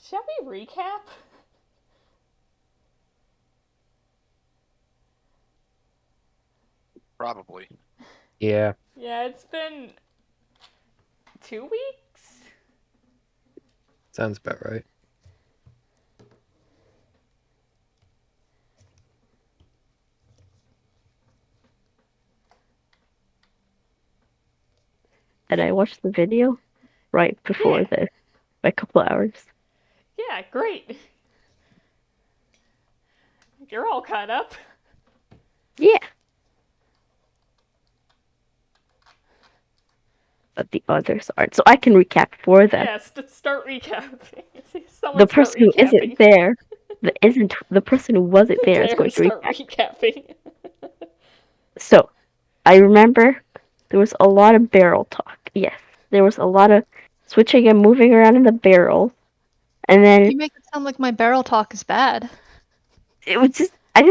Shall we recap? Probably. Yeah. Yeah, it's been 2 weeks? Sounds about right. And I watched the video right before this, by a couple hours. Yeah, great. You're all caught up. Yeah. But the others aren't, so I can recap for them. Yes, start recapping. The person who isn't there, the person who wasn't there is going to start recapping. So, I remember there was a lot of barrel talk. Yes, there was a lot of switching and moving around in the barrel, and then You make it sound like my barrel talk is bad. it was just I'm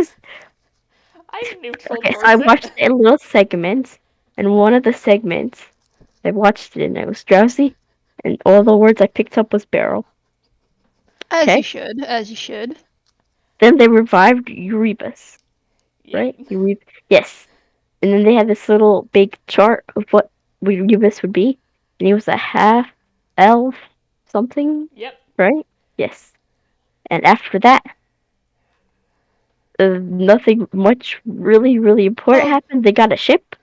neutral okay. So towards I watched a little segment, and one of the segments I watched it and I was drowsy, and all the words I picked up was barrel. As Okay. you should, as you should. Then they revived Erebus, right? Yes. And then they had this little big chart of what Erebus would be, and he was a half elf something. Yep. Right? Yes. And after that, nothing much really important happened. They got a ship.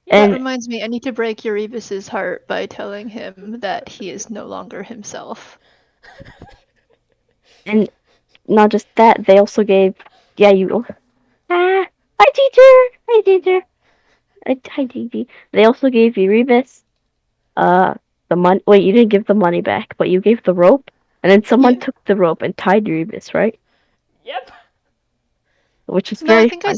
That reminds me, I need to break Erebus's heart by telling him that he is no longer himself. And not just that, they also gave hi teacher. Hi Gigi. They also gave Erebus the money. Wait, you didn't give the money back, but you gave the rope, and then someone took the rope and tied Erebus, right? Yep. Which is very fun.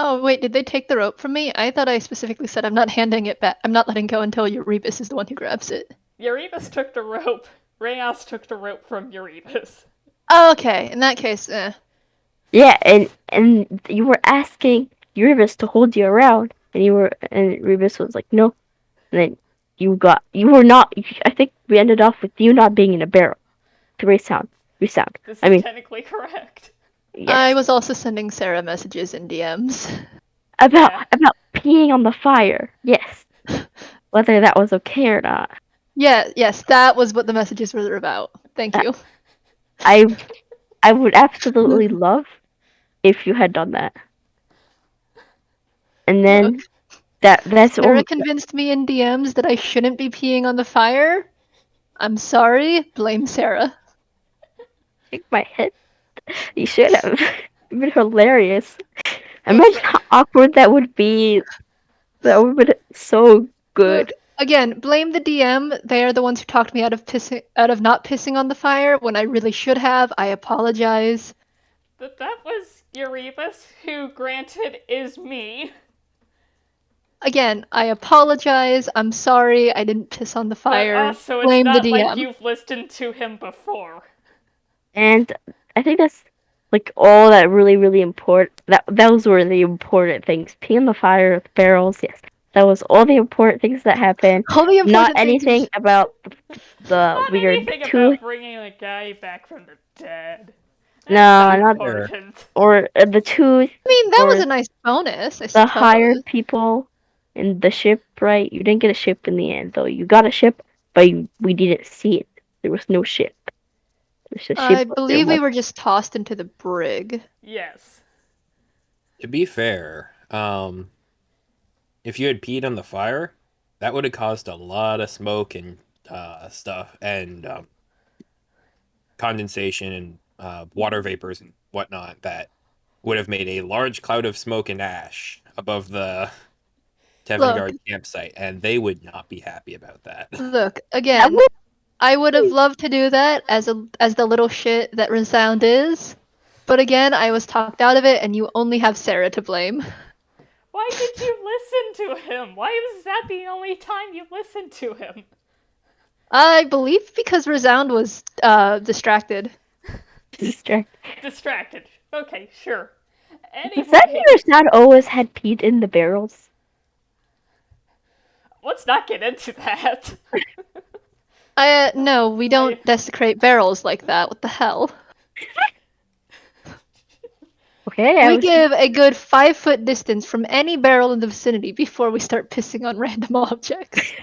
Oh wait, did they take the rope from me? I thought I specifically said I'm not handing it back. I'm not letting go until Erebus is the one who grabs it. Erebus took the rope. Rayos took the rope from Erebus. Oh, okay. In that case, Yeah, and you were asking Erebus to hold you around, and Erebus was like, no. And then you were not. I think we ended off with you not being in a barrel. To resound. This is technically correct. Yes. I was also sending Sarah messages in DMs. About peeing on the fire. Yes. Whether that was okay or not. Yeah, yes, that was what the messages were about. Thank you. I would absolutely love if you had done that. And then that's Sarah convinced me in DMs that I shouldn't be peeing on the fire. I'm sorry. Blame Sarah. Shake my head. You should have. It'd been hilarious. Imagine how awkward that would be. That would have been so good. Look, again, blame the DM. They are the ones who talked me out of not pissing on the fire when I really should have. I apologize. That was Erebus, who, granted, is me. Again, I apologize. I'm sorry. I didn't piss on the fire. But also, blame it's not the DM. like you've listened to him before. And I think that's like all that really important. Those were the important things. Pee in the fire, the barrels. Yes, that was all the important things that happened. Not anything about the weird tooth. About bringing a guy back from the dead. No, not important. Or the tooth. I mean, that was a nice bonus. The hired people in the ship, right? You didn't get a ship in the end, though. You got a ship, but we didn't see it. There was no ship. I believe we were just tossed into the brig. Yes. To be fair, if you had peed on the fire, that would have caused a lot of smoke and stuff, and condensation and water vapors and whatnot that would have made a large cloud of smoke and ash above the Tevngardian campsite, and they would not be happy about that. Look, again, I would have loved to do that as the little shit that Resound is, but again, I was talked out of it, and you only have Sarah to blame. Why did you listen to him? Why was that the only time you listened to him? I believe because Resound was distracted. Distracted. Okay, sure. Anyway, is that Resound always had peed in the barrels? Let's not get into that. No, we don't desecrate barrels like that. What the hell? Okay, We give a good 5-foot distance from any barrel in the vicinity before we start pissing on random objects.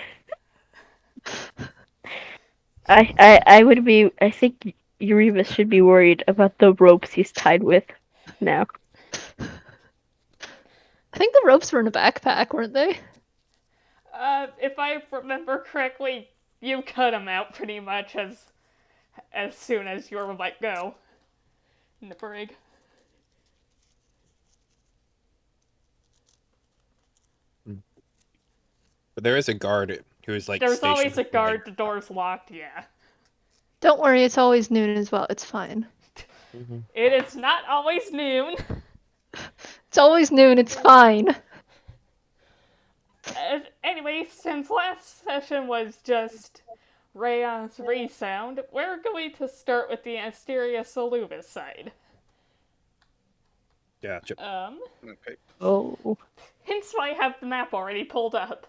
I would be. I think Erebus should be worried about the ropes he's tied with now. I think the ropes were in a backpack, weren't they? If I remember correctly, you cut him out pretty much as soon as you were let go in the brig. But there is a guard who's like. There's always a stationed guard. The door's locked. Yeah. Don't worry, it's always noon as well. It's fine. Mm-hmm. It is not always noon. It's always noon. It's fine. Anyway, since last session was just Rayon's Resound, we're going to start with the Asteria and Soluvis side. Gotcha. Okay. Oh, Hence why I have the map already pulled up.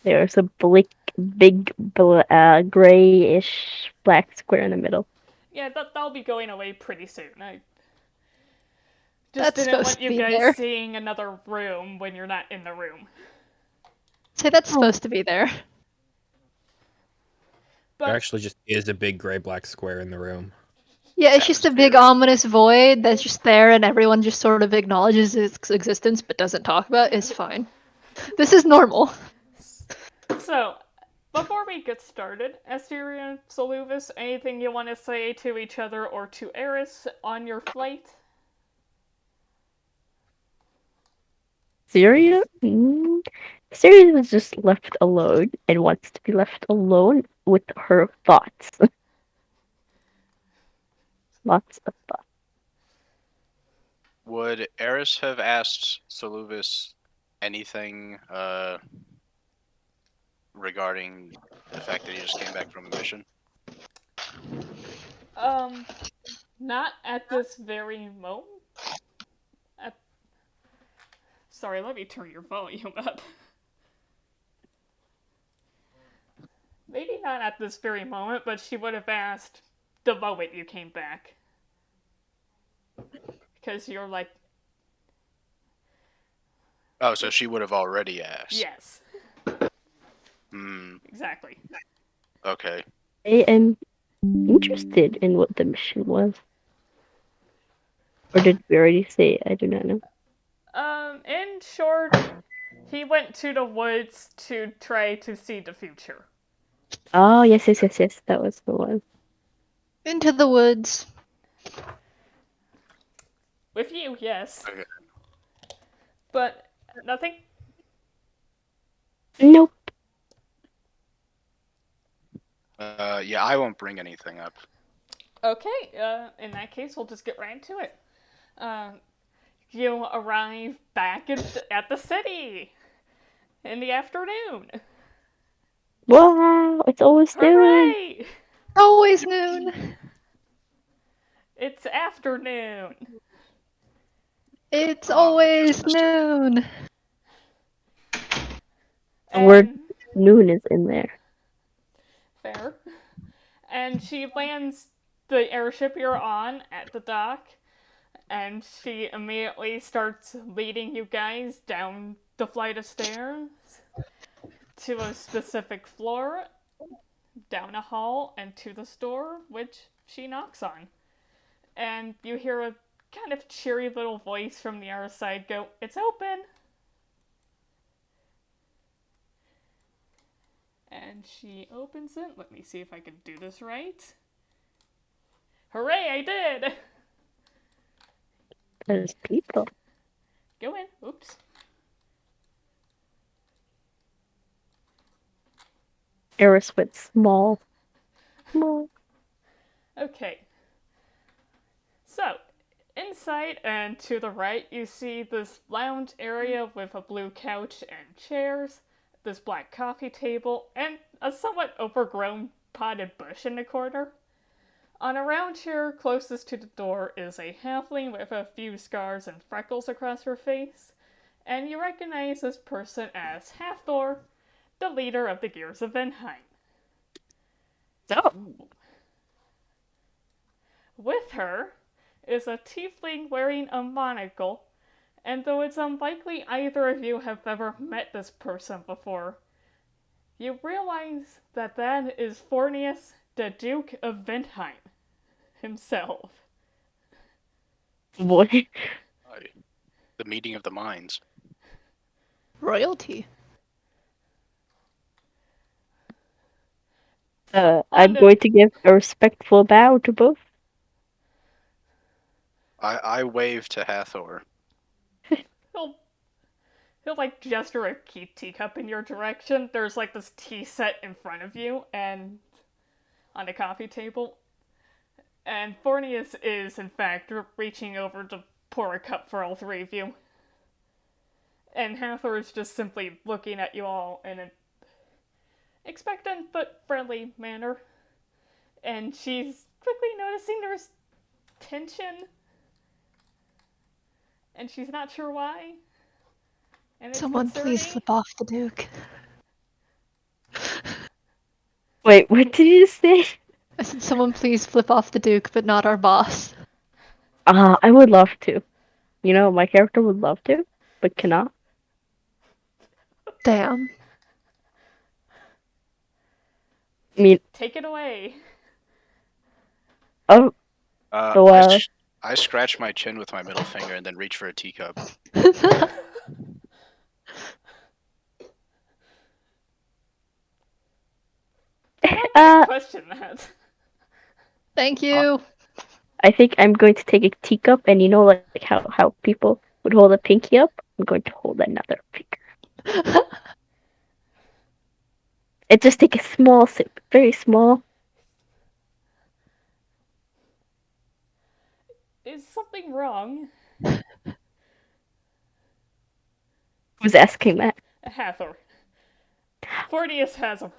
there's a big grayish black square in the middle. Yeah, that'll be going away pretty soon. I just That's didn't supposed want to you be guys there. seeing another room when you're not in the room. Say that's supposed to be there. But There actually just is a big gray-black square in the room. Yeah, it's just a big ominous void that's just there and everyone just sort of acknowledges its existence but doesn't talk about it. It's fine. This is normal. so, before we get started, Asteria and Soluvis, anything you want to say to each other or to Eris on your flight? Syria? Syria was just left alone and wants to be left alone with her thoughts. Lots of thoughts. Would Eris have asked Soluvis anything regarding the fact that he just came back from a mission? Not at this very moment. Sorry, let me turn your volume up. Maybe not at this very moment, but she would have asked the moment you came back. Because you're like... Oh, so she would have already asked. Yes. Hmm. Exactly. Okay. I am interested in what the mission was. Or did we already say it? I do not know. In short, he went to the woods to try to see the future. Oh, yes. That was the one. Into the woods. With you, yes. Okay. But nothing? Nope. Yeah, I won't bring anything up. Okay, in that case, we'll just get right into it. You arrive back at the city in the afternoon. Wow, it's always noon. Hooray! Always noon. It's afternoon. It's Oh, always just missed it. noon. The word noon is in there. Fair. And she lands the airship you're on at the dock, and she immediately starts leading you guys down the flight of stairs to a specific floor, down a hall, and to the store, which she knocks on. And you hear a kind of cheery little voice from the other side go, "It's open!" And she opens it. Let me see if I can do this right. Hooray, I did! There's people. Go in. Oops. Eris went small. Small. Okay. So, inside and to the right, you see this lounge area with a blue couch and chairs, this black coffee table, and a somewhat overgrown potted bush in the corner. On a round chair closest to the door is a halfling with a few scars and freckles across her face, and you recognize this person as Half-Vahadar, the leader of the Gears of Ventheim. So, With her is a tiefling wearing a monocle, and though it's unlikely either of you have ever met this person before, you realize that that is Fornius, the Duke of Ventheim himself. what? The meeting of the minds. Royalty. I'm going to give a respectful bow to both. I wave to Hathor. He'll like gesture a teacup in your direction. There's like this tea set in front of you and on a coffee table. And Fornius is in fact reaching over to pour a cup for all three of you. And Hathor is just simply looking at you all in an expectant but friendly manner. And she's quickly noticing there's tension. And she's not sure why. And it's Someone please concerning. flip off the Duke. Wait, what did you say? I said, someone please flip off the Duke, but not our boss. I would love to. You know, my character would love to, but cannot. Damn. I mean, Take it away. oh, well, I scratch my chin with my middle finger and then reach for a teacup. Question that. Thank you. I think I'm going to take a teacup, and you know, like how people would hold a pinky up. I'm going to hold another finger. And just take a small sip, very small. Is something wrong? Who's asking that? Hathor. Fornius has a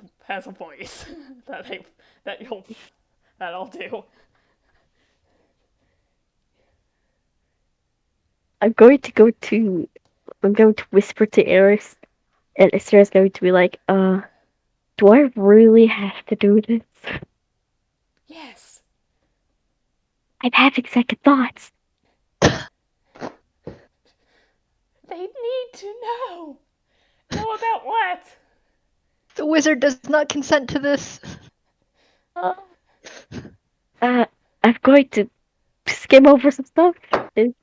voice that'll do. I'm going to whisper to Eris, and Astera's going to be like, do I really have to do this? Yes. I'm having second thoughts. They need to know. Know about what? The wizard does not consent to this. I'm going to skim over some stuff. I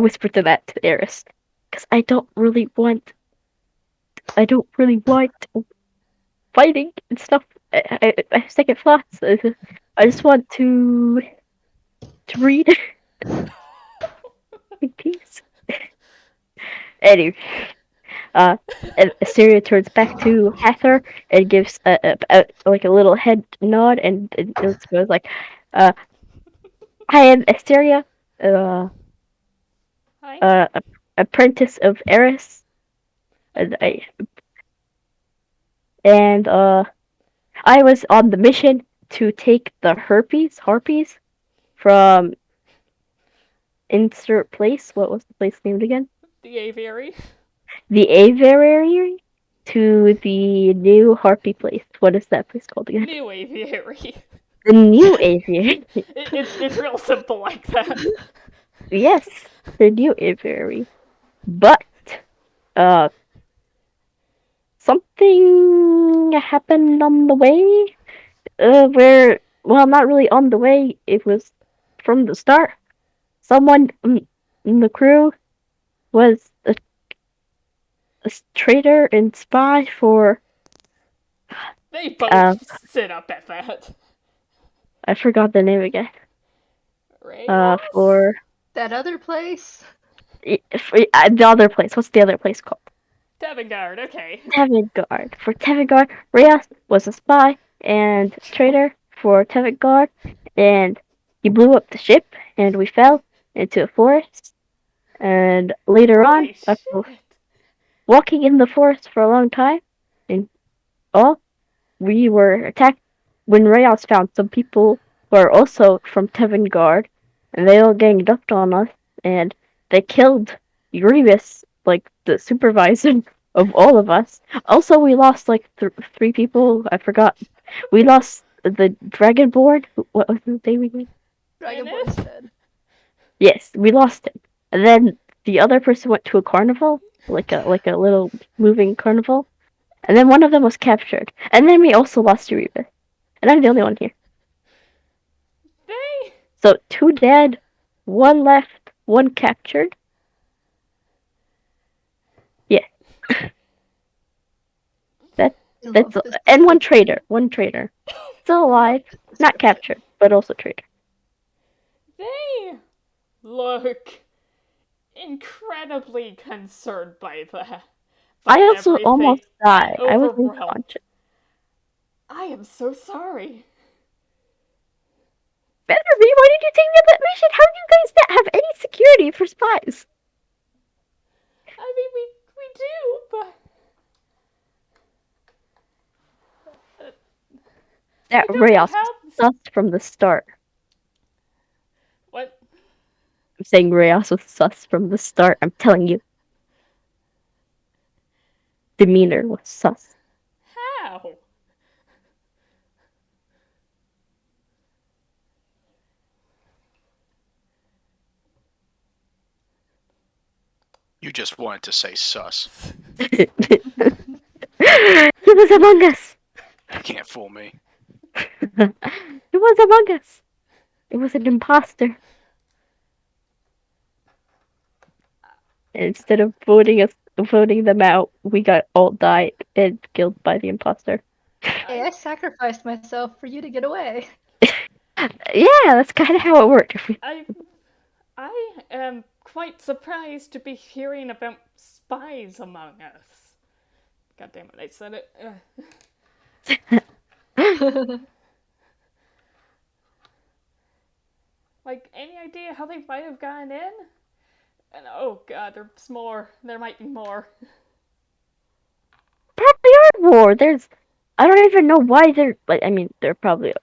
whispered to that to Eris, because I don't really want fighting and stuff. I have second thoughts. I just want to read in peace. Anyway, and Asteria turns back to Hathor and gives like a little head nod, and it goes like, "I am Asteria, Hi. apprentice of Eris, and I was on the mission to take the harpies from insert place. What was the place named again? The aviary. The aviary to the new harpy place. What is that place called again? New aviary. The new aviary. It's real simple like that. Yes, the new aviary. But something happened on the way. Not really on the way. It was from the start. Someone in the crew was a traitor and spy for. They both sit up at that. I forgot the name again. For That other place? the other place. What's the other place called? Tevngardians, okay. Tevngardians. For Tevngardians, Reyes was a spy and traitor for Tevngardians, and he blew up the ship, and we fell into a forest. And later on, Holy after shit. walking in the forest for a long time, and we were attacked when Reyes found some people who are also from Tevngardians, and they all ganged up on us, and they killed Erebus, like the supervisor of all of us. Also, we lost like three people. I forgot. We lost the Dragonborn. What was his name again? Dragonborn's dead. Yes, we lost him. And then the other person went to a carnival, like a little moving carnival. And then one of them was captured. And then we also lost Erebus. And I'm the only one here. They. So 2 dead, 1 left, 1 captured. Yeah. That's and 1 traitor. 1 traitor. Still alive, not captured, but also traitor. They look incredibly concerned by that. I also almost died. I was unconscious. I am so sorry. Better be, why did you take me on that mission? How do you guys not have any security for spies? I mean, we do, but... That Rayos was sus from the start. What? I'm saying Rayos was sus from the start, I'm telling you. Demeanor was sus. How? You just wanted to say sus. He was among us. You can't fool me. He was among us. It was an imposter. And instead of voting them out, we got all died and killed by the imposter. Hey, I sacrificed myself for you to get away. Yeah, that's kind of how it worked. I am quite surprised to be hearing about spies among us. God damn it, I said it. Like, any idea how they might have gotten in? And oh god, there's more. There might be more. Probably are more. I don't even know why they're. Like, I mean, they're probably.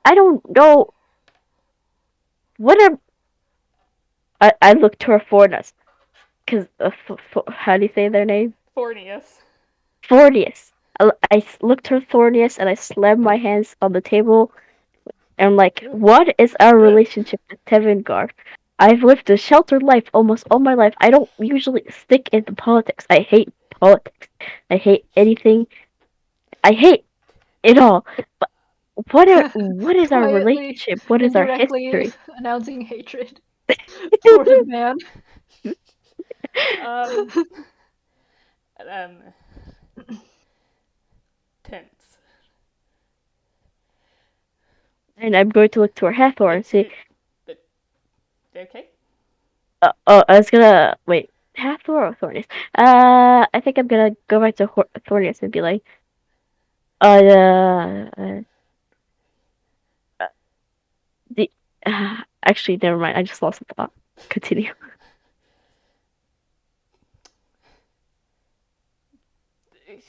I don't know. I look to our Fornas, because how do you say their name? Fornius. I looked to Thornius and I slammed my hands on the table. And I'm like, what is our relationship with Tevngardians? I've lived a sheltered life almost all my life. I don't usually stick into politics. I hate politics. I hate anything. I hate it all. But what is our relationship? What is our history? Announcing hatred toward a man. Tense. And I'm going to look to our Hathor and see. Okay. I was gonna wait. Hathor or Thornius? I think I'm gonna go back to Thornius and be like, actually, never mind. I just lost the thought. Continue.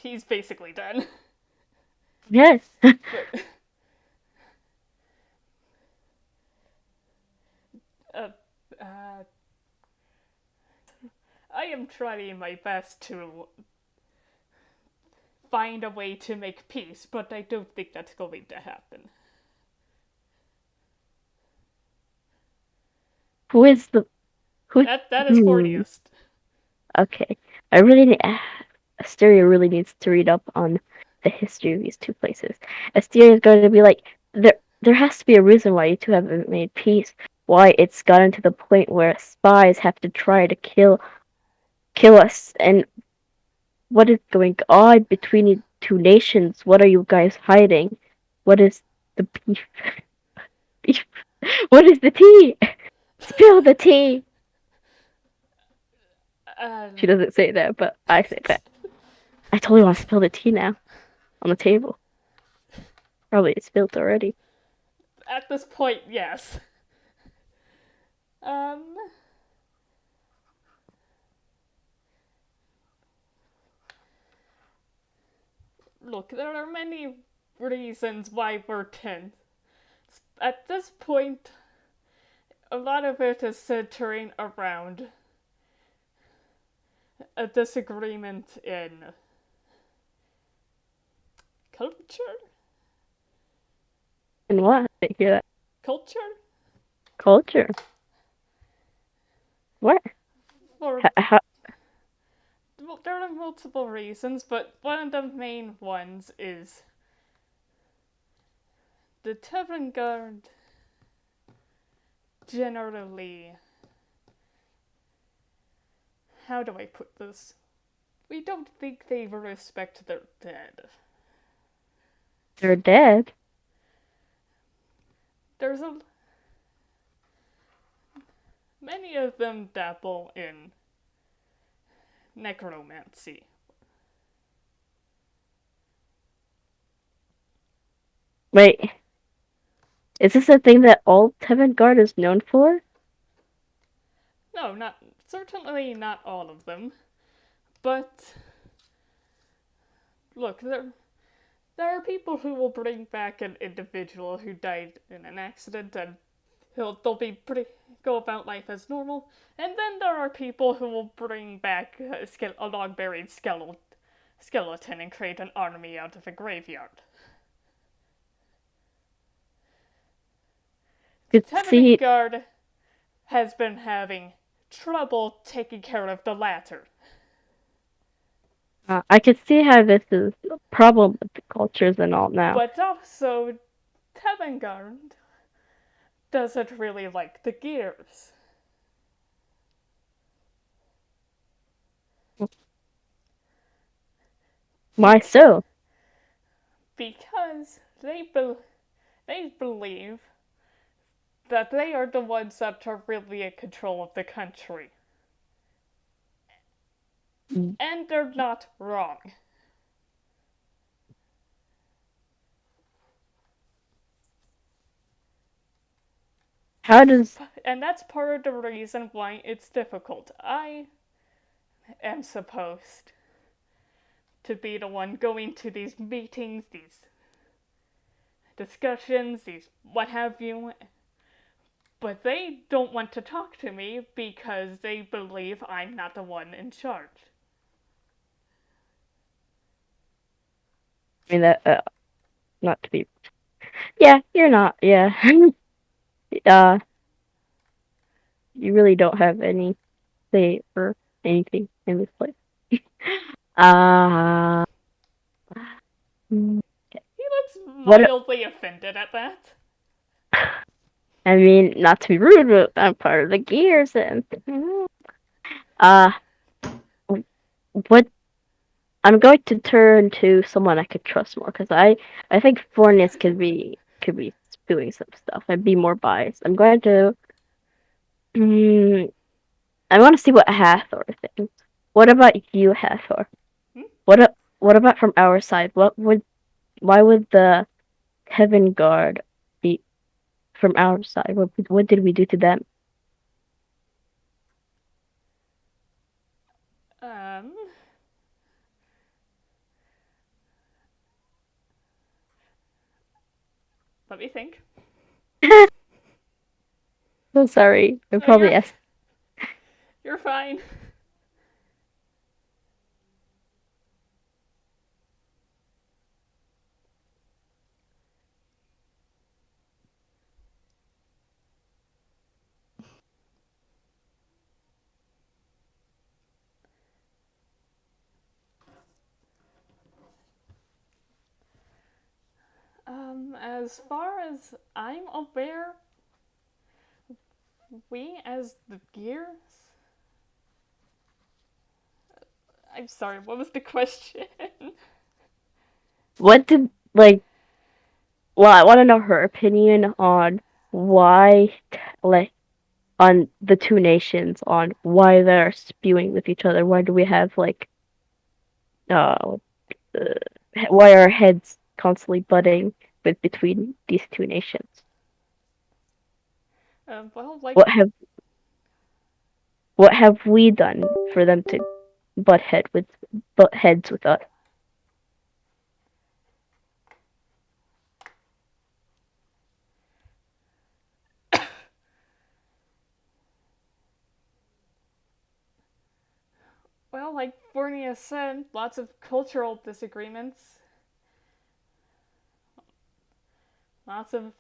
He's basically done. Yes. I am trying my best to find a way to make peace, but I don't think that's going to happen. Who is that is Fornius. Okay. I really need Asteria really needs to read up on the history of these two places. Asteria is going to be like, there has to be a reason why you two haven't made peace. Why it's gotten to the point where spies have to try to kill us, and what is going on between the two nations? What are you guys hiding? What is the beef? What is the tea? Spill the tea! She doesn't say that, but I say that. I totally want to spill the tea now. On the table. Probably it's spilled already. At this point, yes. Look, there are many reasons why we're tense. At this point, a lot of it is centering around a disagreement in culture? And what? I didn't hear that. Culture? Culture. What? Or, How? well, there are multiple reasons, but one of the main ones is the Tevngardians generally. How do I put this? We don't think they respect their dead. They're dead. There's many of them dabble in necromancy. Wait. Is this a thing that all Tevngard is known for? No, certainly not all of them. But look, there are people who will bring back an individual who died in an accident, and they'll be go about life as normal. And then there are people who will bring back a long-buried skeleton and create an army out of a graveyard. Tevngardians has been having trouble taking care of the latter. I could see how this is a problem with the cultures and all now. But also, Tevngardians doesn't really like the Gears. Why so? Because they believe that they are the ones that are really in control of the country. And they're not wrong. And that's part of the reason why it's difficult. I am supposed to be the one going to these meetings, these discussions, these what have you. But they don't want to talk to me because they believe I'm not the one in charge. I mean, not to be. Yeah, you're not. Yeah. You really don't have any say or anything in this place. He looks mildly offended at that. I mean, not to be rude, but I'm part of the Gears, and what? I'm going to turn to someone I could trust more, because I think Fornius could be spewing some stuff. I'd be more biased. I'm going to. I want to see what Hathor thinks. What about you, Hathor? What about from our side? Why would the Tevngardians be from our side? What did we do to them? Let me think. So sorry. I probably asked. You're fine. As far as I'm aware, we as the Gears. I'm sorry, what was the question? What did Well, I want to know her opinion on why, on the two nations, on why they're spewing with each other. Why do we have why are heads constantly butting between these two nations? Well, what have we done for them to butt heads with us? Well, like Fornia said, lots of cultural disagreements. Lots of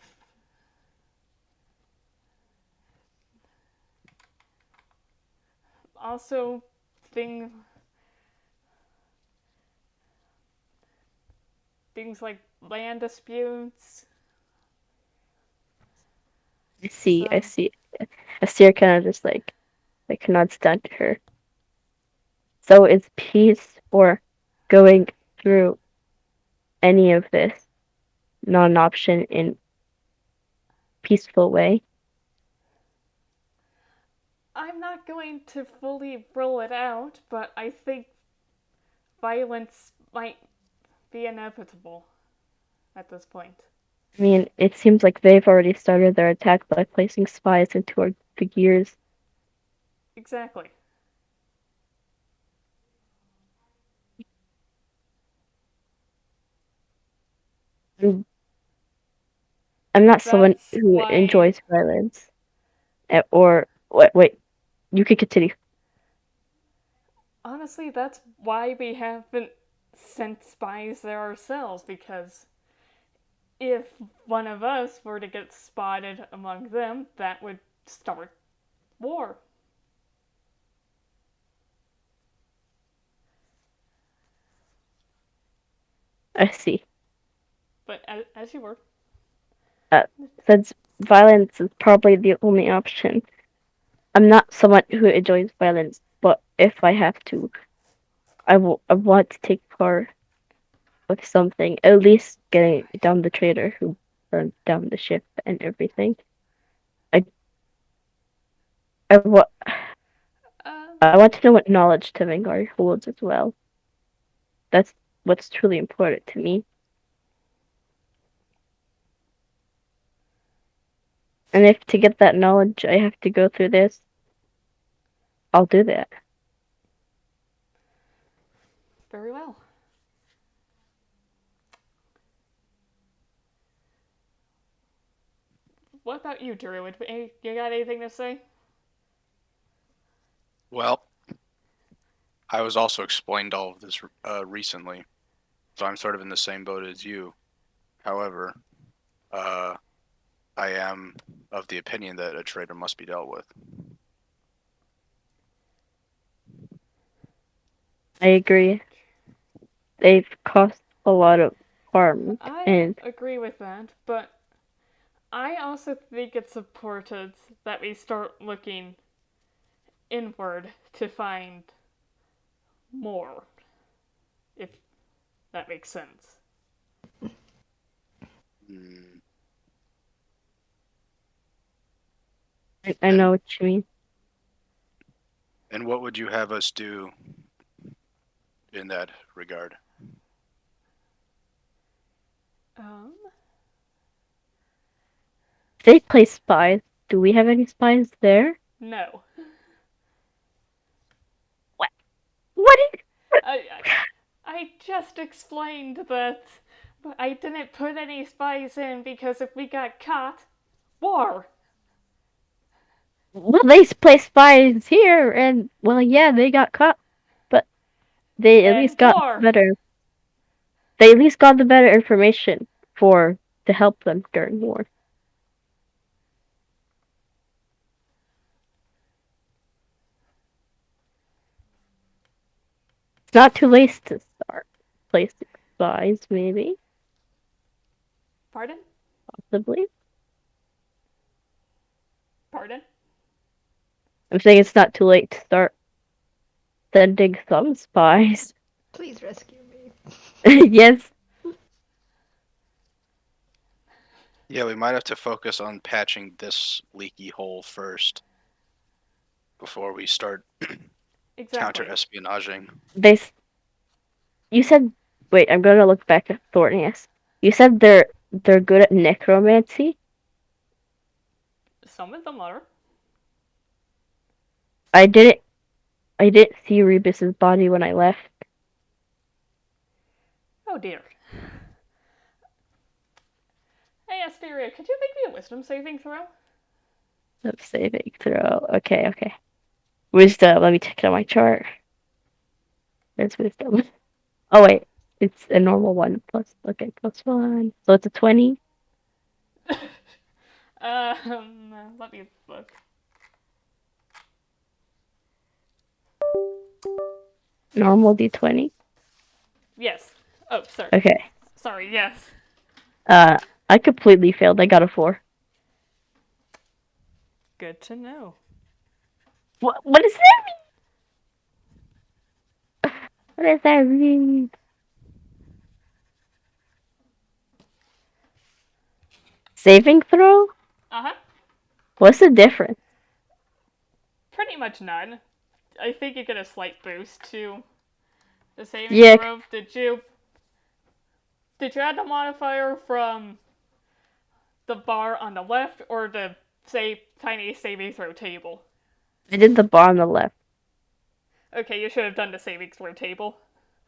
also things like land disputes. I see. I So, see. Asteria kind of just like nods down to her. So is peace or going through any of this not an option in peaceful way? I'm not going to fully rule it out, but I think violence might be inevitable at this point. I mean, it seems like they've already started their attack by placing spies into the gears. Exactly. I'm not someone That's who why. enjoys violence. Or wait, you could continue. Honestly, that's why we haven't sent spies there ourselves, because if one of us were to get spotted among them, that would start war. I see. But as you were. Since violence is probably the only option, I'm not someone who enjoys violence, but if I have to, I want to take part with something, at least getting down the traitor who burned down the ship and everything. I I, wa- I want to know what knowledge Tevngardian holds as well. That's what's truly important to me. And if to get that knowledge I have to go through this, I'll do that. Very well. What about you, Druid? You got anything to say? Well, I was also explained all of this recently, so I'm sort of in the same boat as you. However, I am of the opinion that a traitor must be dealt with. I agree. They've caused a lot of harm, I and agree with that, but I also think it's important that we start looking inward to find more, if that makes sense. I know what you mean. And what would you have us do in that regard? They place spies. Do we have any spies there? No. What is... I just explained that I didn't put any spies in because if we got caught, war. Well, they place spies here, and well, yeah, they got caught, but they at least And got war. better. They at least got the better information to help them during war. It's not too late to start placing spies, maybe, Pardon? possibly. Pardon? I'm saying it's not too late to start sending some spies. Please rescue me. Yes. Yeah, we might have to focus on patching this leaky hole first before we start Exactly. counter-espionaging. You said, wait, I'm gonna look back at Thornius. You said they're good at necromancy? Some of them are. I didn't see Erebus's body when I left. Oh dear. Hey Asteria, could you make me a wisdom saving throw? Saving throw. Okay. Wisdom. Let me check it on my chart. There's wisdom. Oh wait, it's a normal one plus. Okay, plus 1. So it's a 20. Let me look. Normal D20. Yes. Oh, sorry. Okay. Sorry, yes. I completely failed. I got a 4. Good to know. What does that mean? What does that mean? Saving throw? Uh-huh. What's the difference? Pretty much none. I think you get a slight boost to the saving Yeah. throw. Did you add the modifier from the bar on the left or the tiny saving throw table? I did the bar on the left. Okay, you should have done the saving throw table.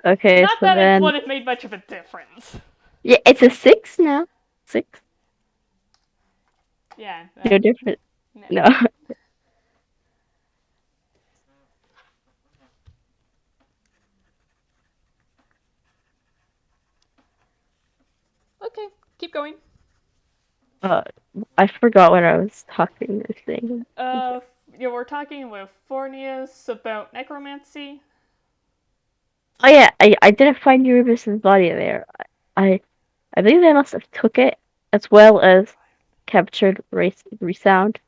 Okay, Not so that it then... would have made much of a difference. Yeah, it's a 6 now. 6. Yeah. No different. No. Okay, keep going. I forgot what I was talking or saying. You were talking with Fornius about necromancy. Oh yeah, I didn't find Erebus's body there. I believe they must have took it as well as captured Resound.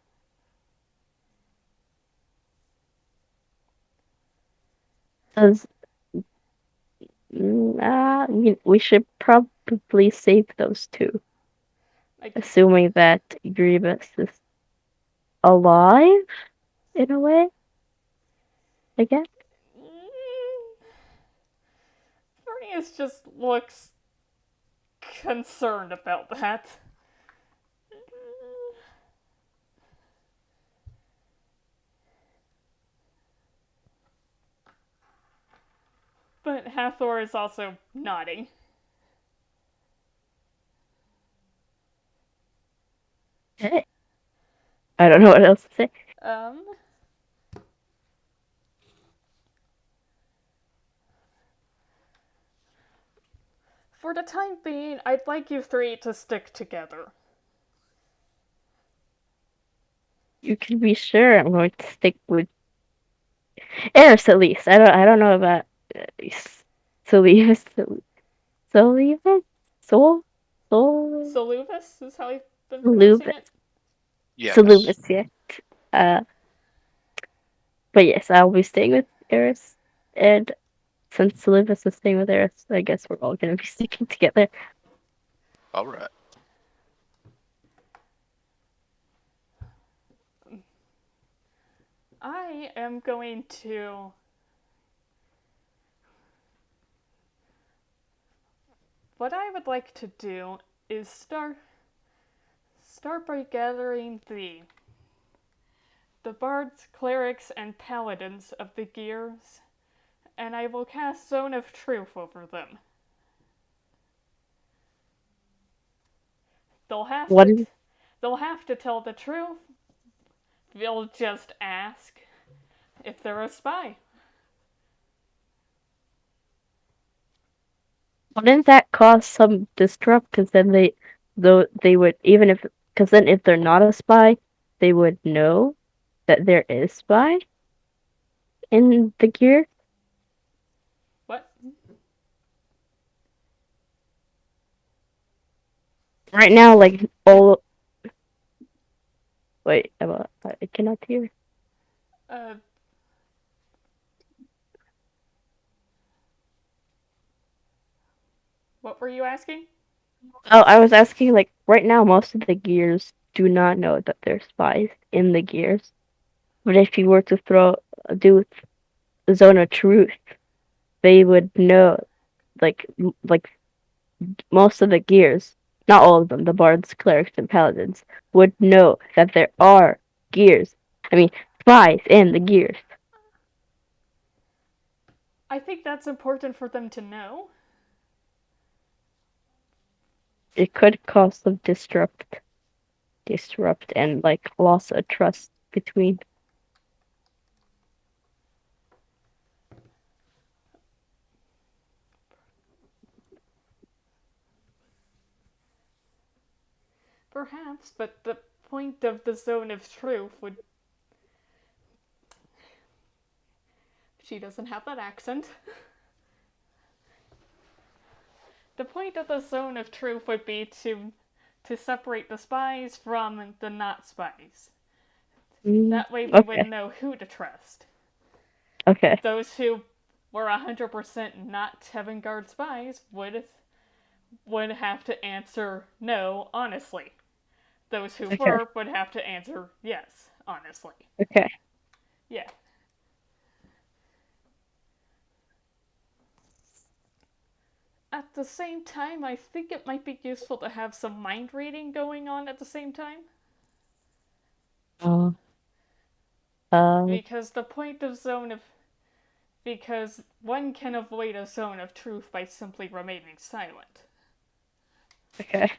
Because we should probably save those two, assuming that Erebus is alive in a way. I guess. Fornius just looks concerned about that. But Hathor is also nodding. I don't know what else to say. For the time being, I'd like you three to stick together. You can be sure I'm going to stick with Eris at least. I don't know about Soluvis. Soluvis? Soluvis is how you've been pronouncing it? Yes. Soluvis, yeah. But yes, I'll be staying with Eris. And since Soluvis is staying with Eris, I guess we're all going to be sticking together. All right. I am going to... What I would like to do is start by gathering the bards, clerics, and paladins of the Gears, and I will cast Zone of Truth over them. They'll have to tell the truth. They'll just ask if they're a spy. Wouldn't that cause some disrupt? Because then they would, even if, because then if they're not a spy, they would know that there is spy in the gear. What? Right now, like all. Wait, I cannot hear. What were you asking? Oh, I was asking, like, right now, most of the gears do not know that there's spies in the gears. But if you were to do the Zone of Truth, they would know, like most of the gears, not all of them, the bards, clerics, and paladins, would know that there are spies in the gears. I think that's important for them to know. It could cause some disrupt and like loss of trust between. Perhaps, but the point of the zone of truth would. She doesn't have that accent. The point of the zone of truth would be to separate the spies from the not spies. That way we would know who to trust. Okay. Those who were 100% not Tevngarde spies would have to answer no honestly. Those who were would have to answer yes honestly. Okay. Yeah. At the same time, I think it might be useful to have some mind reading going on at the same time. Because the point of because one can avoid a zone of truth by simply remaining silent. Okay.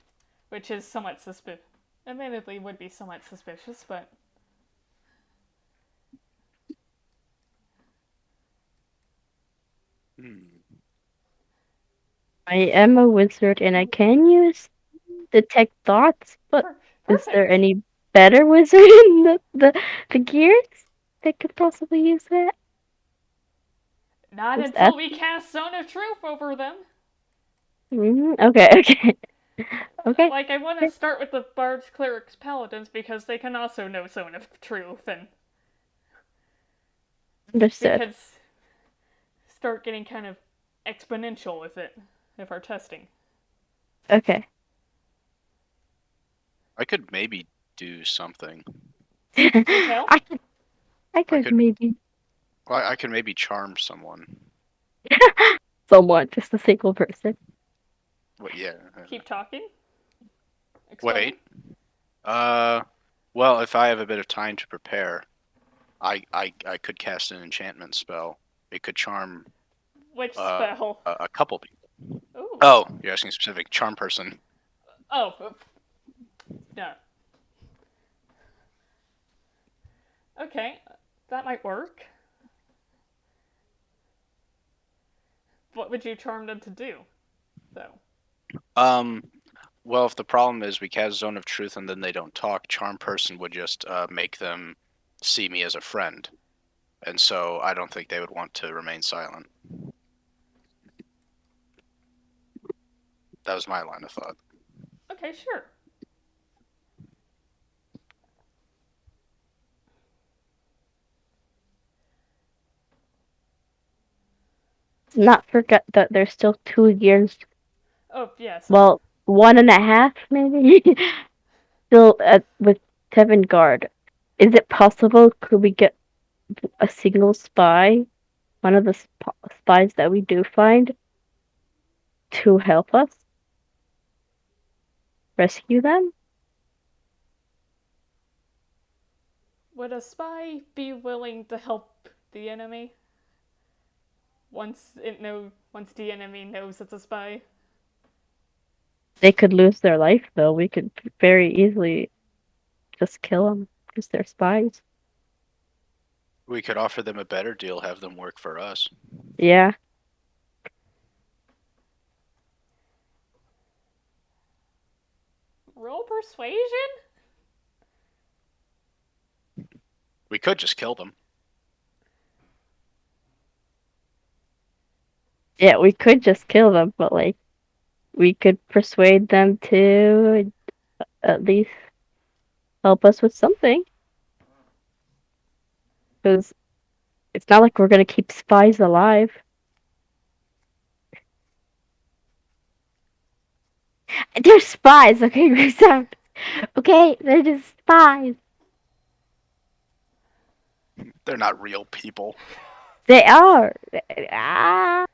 Which is somewhat suspicious. Admittedly, would be somewhat suspicious, but. I am a wizard and I can use detect thoughts, but is there any better wizard in the Gears that could possibly use that? Not until we cast Zone of Truth over them. Okay. Okay. Like, I want to start with the Bards, Clerics, Paladins because they can also know Zone of Truth and. Understood. Because start getting kind of exponential with it if our testing. Okay. I could maybe do something. Detail? I could maybe. Well, I could maybe charm someone. Someone, just a single person. Well, yeah. Keep talking. Explain. Wait. Well, if I have a bit of time to prepare, I could cast an enchantment spell. It could charm. Which spell? A couple people. Ooh. Oh, you're asking specific charm person. Oh. No. Okay, that might work. What would you charm them to do, though? Well, if the problem is we cast Zone of Truth and then they don't talk, charm person would just make them see me as a friend. And so I don't think they would want to remain silent. That was my line of thought. Okay, sure. Not forget that there's still 2 years. Oh, yes. Well, 1.5 maybe. Still with Tevngarde. Is it possible? Could we get a single spy, one of the spies that we do find, to help us rescue them? Would a spy be willing to help the enemy? Once the enemy knows it's a spy? They could lose their life, though. We could very easily just kill them because they're spies. We could offer them a better deal, have them work for us. Yeah. Roll persuasion? We could just kill them. Yeah, we could just kill them, but like, we could persuade them to at least help us with something. Because it's not like we're gonna keep spies alive. They're spies, okay, Resound. Okay, they're just spies. They're not real people. They are. Ah.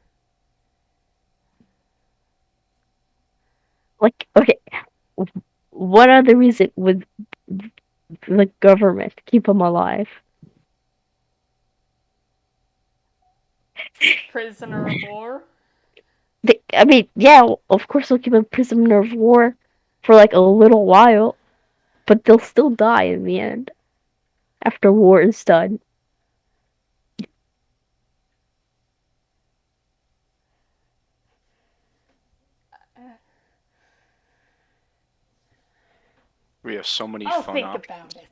Like, okay, what other reason would the government keep them alive? Prisoner of war? I mean, yeah, of course they'll keep a prisoner of war for like a little while, but they'll still die in the end after war is done. We have so many I'll fun think options. about it.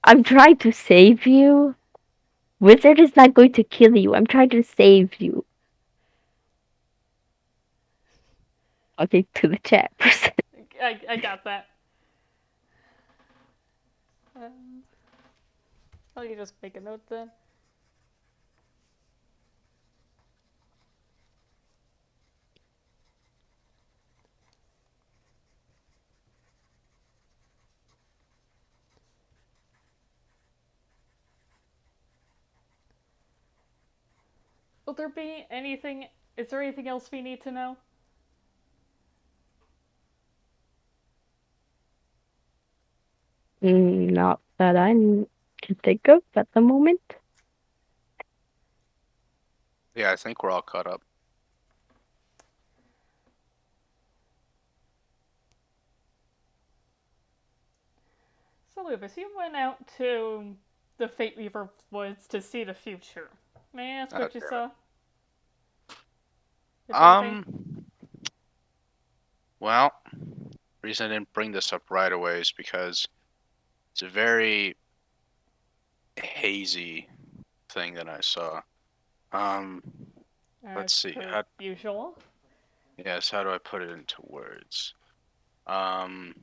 I'm trying to save you. Wizard is not going to kill you. I'm trying to save you. Okay, to the chat person. I got that. I'll you just make a note then. Will there be anything? Is there anything else we need to know? Not that I can think of at the moment. Yeah, I think we're all caught up. So, Lubus, you went out to the Fate Weaver Woods to see the future. May I ask what you saw? If anything? Well, the reason I didn't bring this up right away is because it's a very hazy thing that I saw. Let's see. Per usual. Yes, how do I put it into words? I'm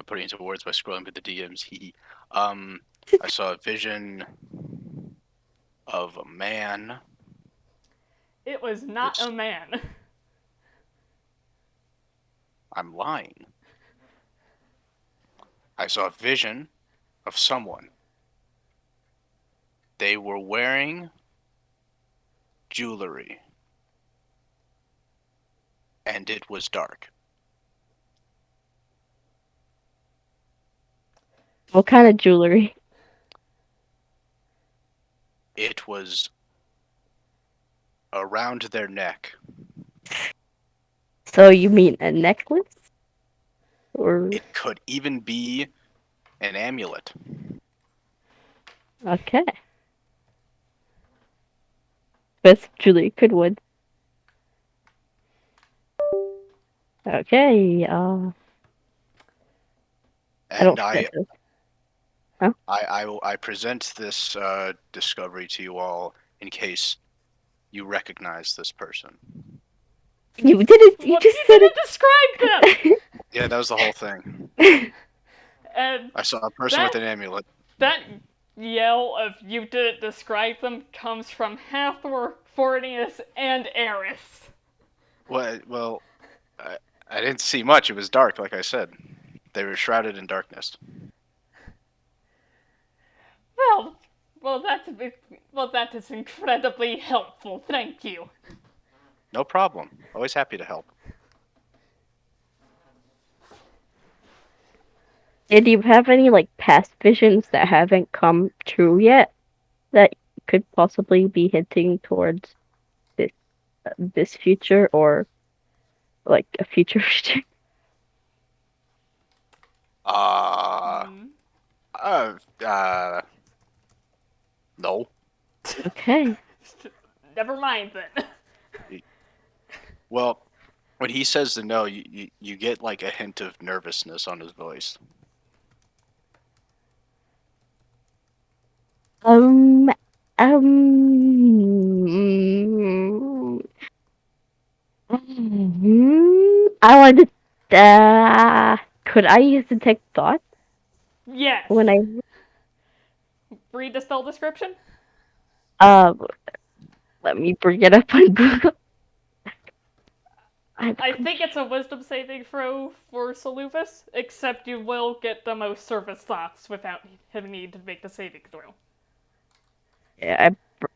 putting it into words by scrolling through the DMs. I saw a vision of a man. It was not a man. I'm lying. I saw a vision of someone. They were wearing jewelry. And it was dark. What kind of jewelry? It was around their neck. So you mean a necklace? Or It could even be an amulet. okay. Best jewelry could win. Okay, And I present this discovery to you all in case you recognize this person. You didn't. You Well, just you said didn't describe them. Yeah, that was the whole thing. And I saw a person with an amulet. That yell of "you didn't describe them" comes from Hathor, Fornius, and Eris. Well, I didn't see much. It was dark, like I said. They were shrouded in darkness. Well, that is incredibly helpful. Thank you. No problem. Always happy to help. Did you have any past visions that haven't come true yet that could possibly be hinting towards this future or a future future? No. Okay. Never mind then. Well, when he says the no, you get a hint of nervousness on his voice. I wanted. Could I use detect thought? Yes. When I read the spell description. Let me bring it up on Google. I think it's a wisdom saving throw for Soluvis, except you will get the most service thoughts without having need to make the saving throw. Yeah,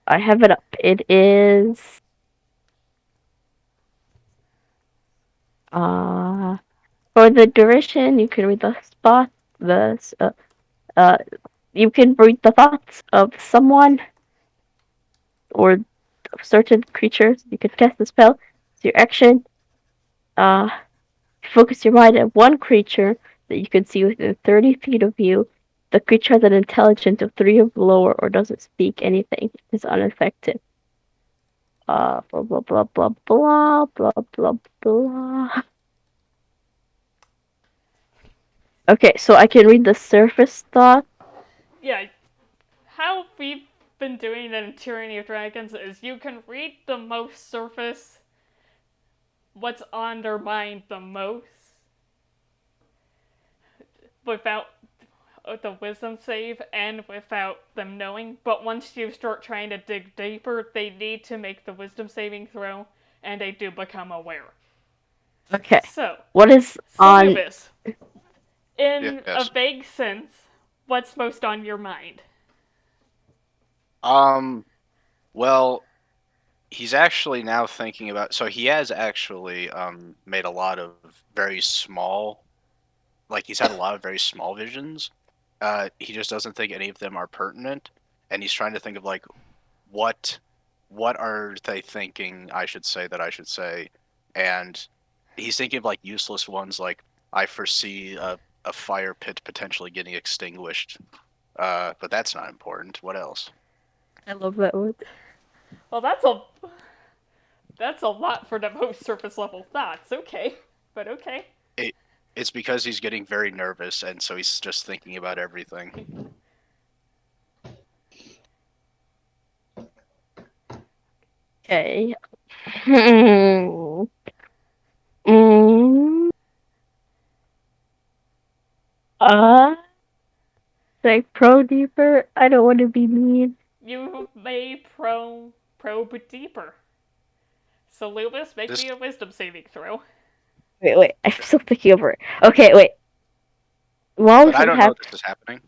I have it up. It is for the duration. You can read the spot. You can read the thoughts of someone or certain creatures. You can cast the spell. It's your action. focus your mind at one creature that you can see within 30 feet of you. The creature has an intelligence of 3 or lower or doesn't speak anything. Is unaffected. Blah blah blah blah blah blah blah blah. Okay, so I can read the surface thought. Yeah, how we've been doing it in Tyranny of Dragons is you can read the most surface, what's on their mind the most, without the wisdom save and without them knowing. But once you start trying to dig deeper, they need to make the wisdom saving throw, and they do become aware. Okay. So, What is on? Soluvis, in a Yes. vague sense, what's most on your mind? Well, he's actually now thinking about. So he has actually made a lot of very small, like he's had a lot of very small visions. He just doesn't think any of them are pertinent, and he's trying to think of like what are they thinking I should say that I should say, and he's thinking of like useless ones like I foresee a fire pit potentially getting extinguished, but that's not important. What else? I love that word. Well, that's a lot for the most surface level thoughts. Okay, but okay. It's because he's getting very nervous, and so he's just thinking about everything. Okay. Hmm. Mm. Say pro deeper. I don't want to be mean. You may probe deeper. So, Lubis, make me a wisdom saving throw. Wait. I'm still thinking over it. Okay, wait. While But I don't know this is happening.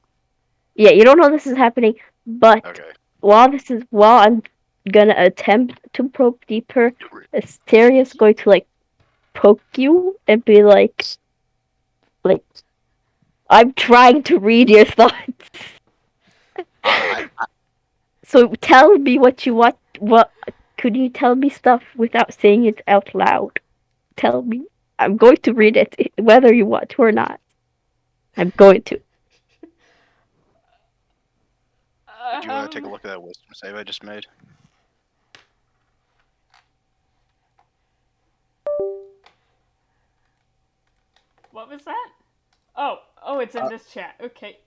Yeah, you don't know this is happening, but Okay. while I'm gonna attempt to probe deeper, Asteria's going to like poke you and be like I'm trying to read your thoughts. So tell me what you want. What could you tell me stuff without saying it out loud? Tell me. I'm going to read it whether you want to or not. I'm going to. Did you take a look at that wisdom save I just made? What was that? Oh, it's in this chat. Okay.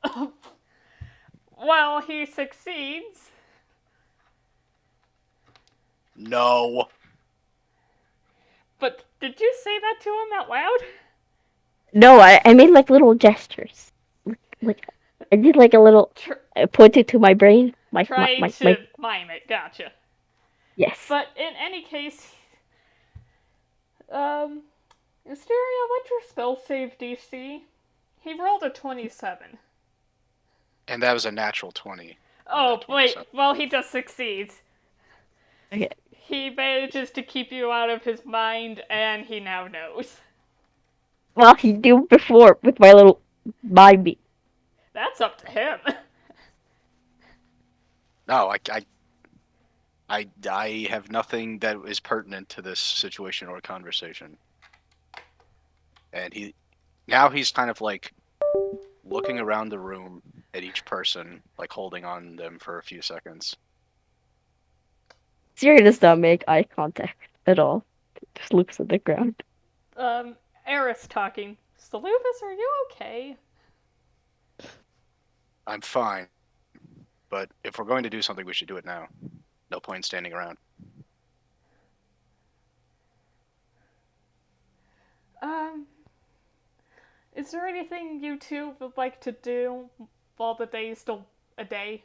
Well, he succeeds. No. But did you say that to him out loud? No, I made like little gestures. Like I did like a little. I pointed to my brain. Tried to mime it. Gotcha. Yes. But in any case, Asteria, what's your spell save DC? He rolled a 27. And that was a natural 20. Oh, wait. Well, he just succeeds. Okay. He manages to keep you out of his mind, and he now knows. Well, he knew before with my little mime. That's up to him. No, I have nothing that is pertinent to this situation or conversation. And he's kind of like looking around the room at each person, like holding on them for a few seconds. Syria does not make eye contact at all. Just looks at the ground. Eris talking. Soluvis, are you okay? I'm fine. But if we're going to do something, we should do it now. No point in standing around. Is there anything you two would like to do while the day is still a day?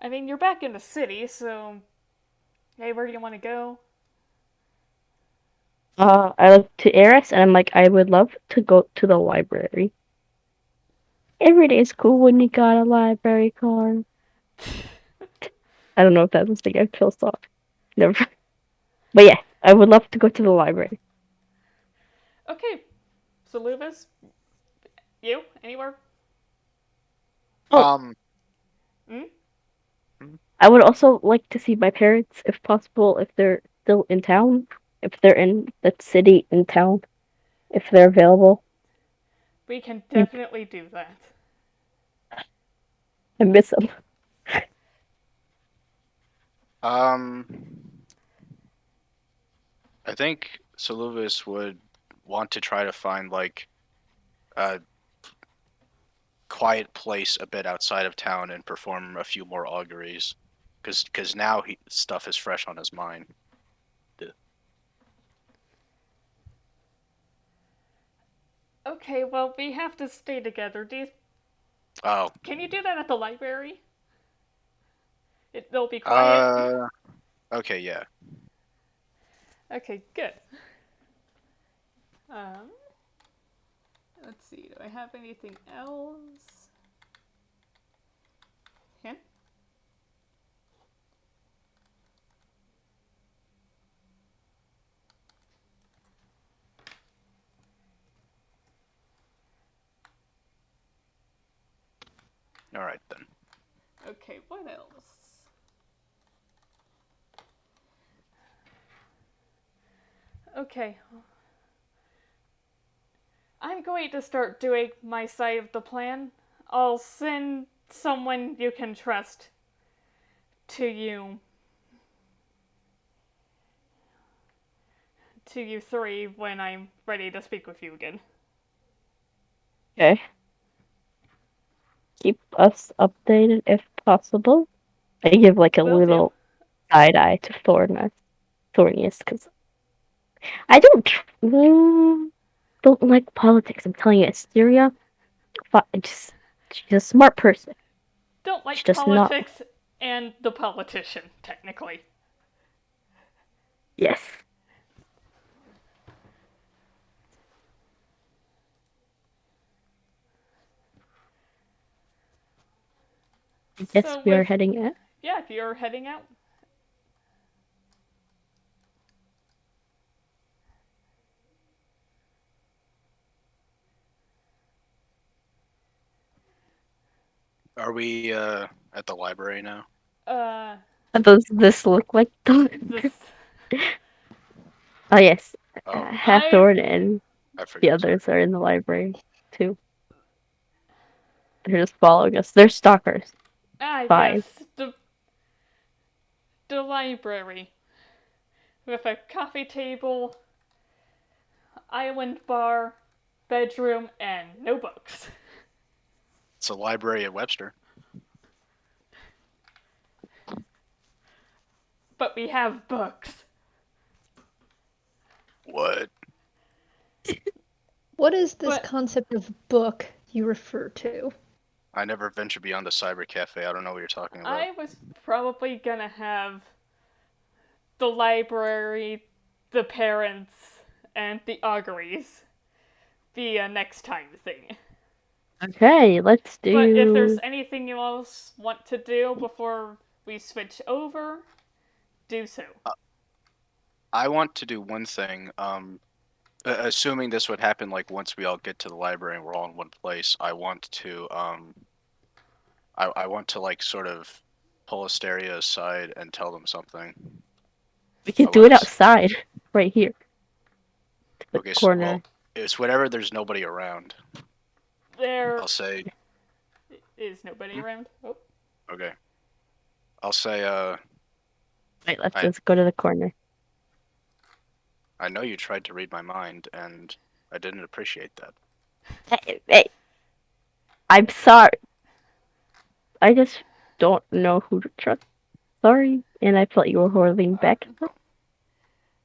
I mean, you're back in the city, so... Hey, where do you want to go? I look to Eris, and I'm like, I would love to go to the library. Every day is cool when you got a library card. I don't know if that was the kill song. Never. But yeah, I would love to go to the library. Okay. So, Lubis? You? Anywhere? Oh. I would also like to see my parents, if possible, if they're still in town, if they're in the city in town, if they're available. We can definitely do that. I miss them. I think Soluvis would want to try to find like a quiet place a bit outside of town and perform a few more auguries, because now stuff is fresh on his mind. Okay, well, we have to stay together. Oh. Can you do that at the library? It'll be quiet. Okay, yeah. Okay, good. Let's see. Do I have anything else? Yeah. All right then. Okay, what else? Okay. I'm going to start doing my side of the plan. I'll send someone you can trust to you. To you three when I'm ready to speak with you again. Okay. Keep us updated if possible. I give like a Will little do. side eye to Thornius, because I don't like politics. I'm telling you, Asteria, she's a smart person. Don't like She does not. politics and the politician, technically. Yes. Yes, So we are heading out. Yeah, if you're heading out. Are we at the library now? Does this look like this. Oh yes, Oh, Hathorn and I forget. the others are in the library too. They're just following us. They're stalkers. Fine. Yes, the library with a coffee table, island bar, bedroom, and no books. It's a library at Webster. But we have books. What? What is this concept of book you refer to? I never venture beyond the cyber cafe. I don't know what you're talking about. I was probably gonna have the library, the parents, and the auguries be a next time thing. Okay, let's do. But if there's anything you else want to do before we switch over, do so. I want to do one thing. Assuming this would happen like once we all get to the library and we're all in one place, I want to I want to like sort of pull Asteria aside and tell them something. We can do it outside, right here. The okay, corner. So, well, it's whenever there's nobody around. There I'll say is nobody around. Oh. Okay. I'll say Wait, let's just go to the corner. I know you tried to read my mind and I didn't appreciate that. Hey. I'm sorry. I just don't know who to trust. Sorry, and I thought you were holding back.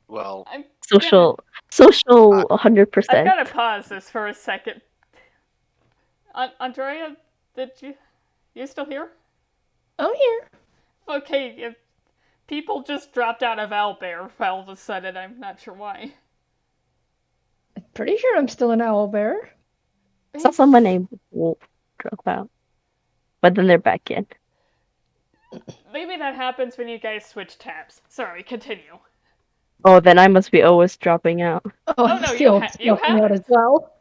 Well, social, 100%. I've got to pause this for a second. Andrea, did you still here? I'm here. Okay, people just dropped out of Owlbear all of a sudden. I'm not sure why. I'm pretty sure I'm still an Owlbear. I saw someone named Wolf drop out, but then they're back in. Maybe that happens when you guys switch tabs. Sorry, continue. Oh, then I must be always dropping out. Oh no, you have out as well.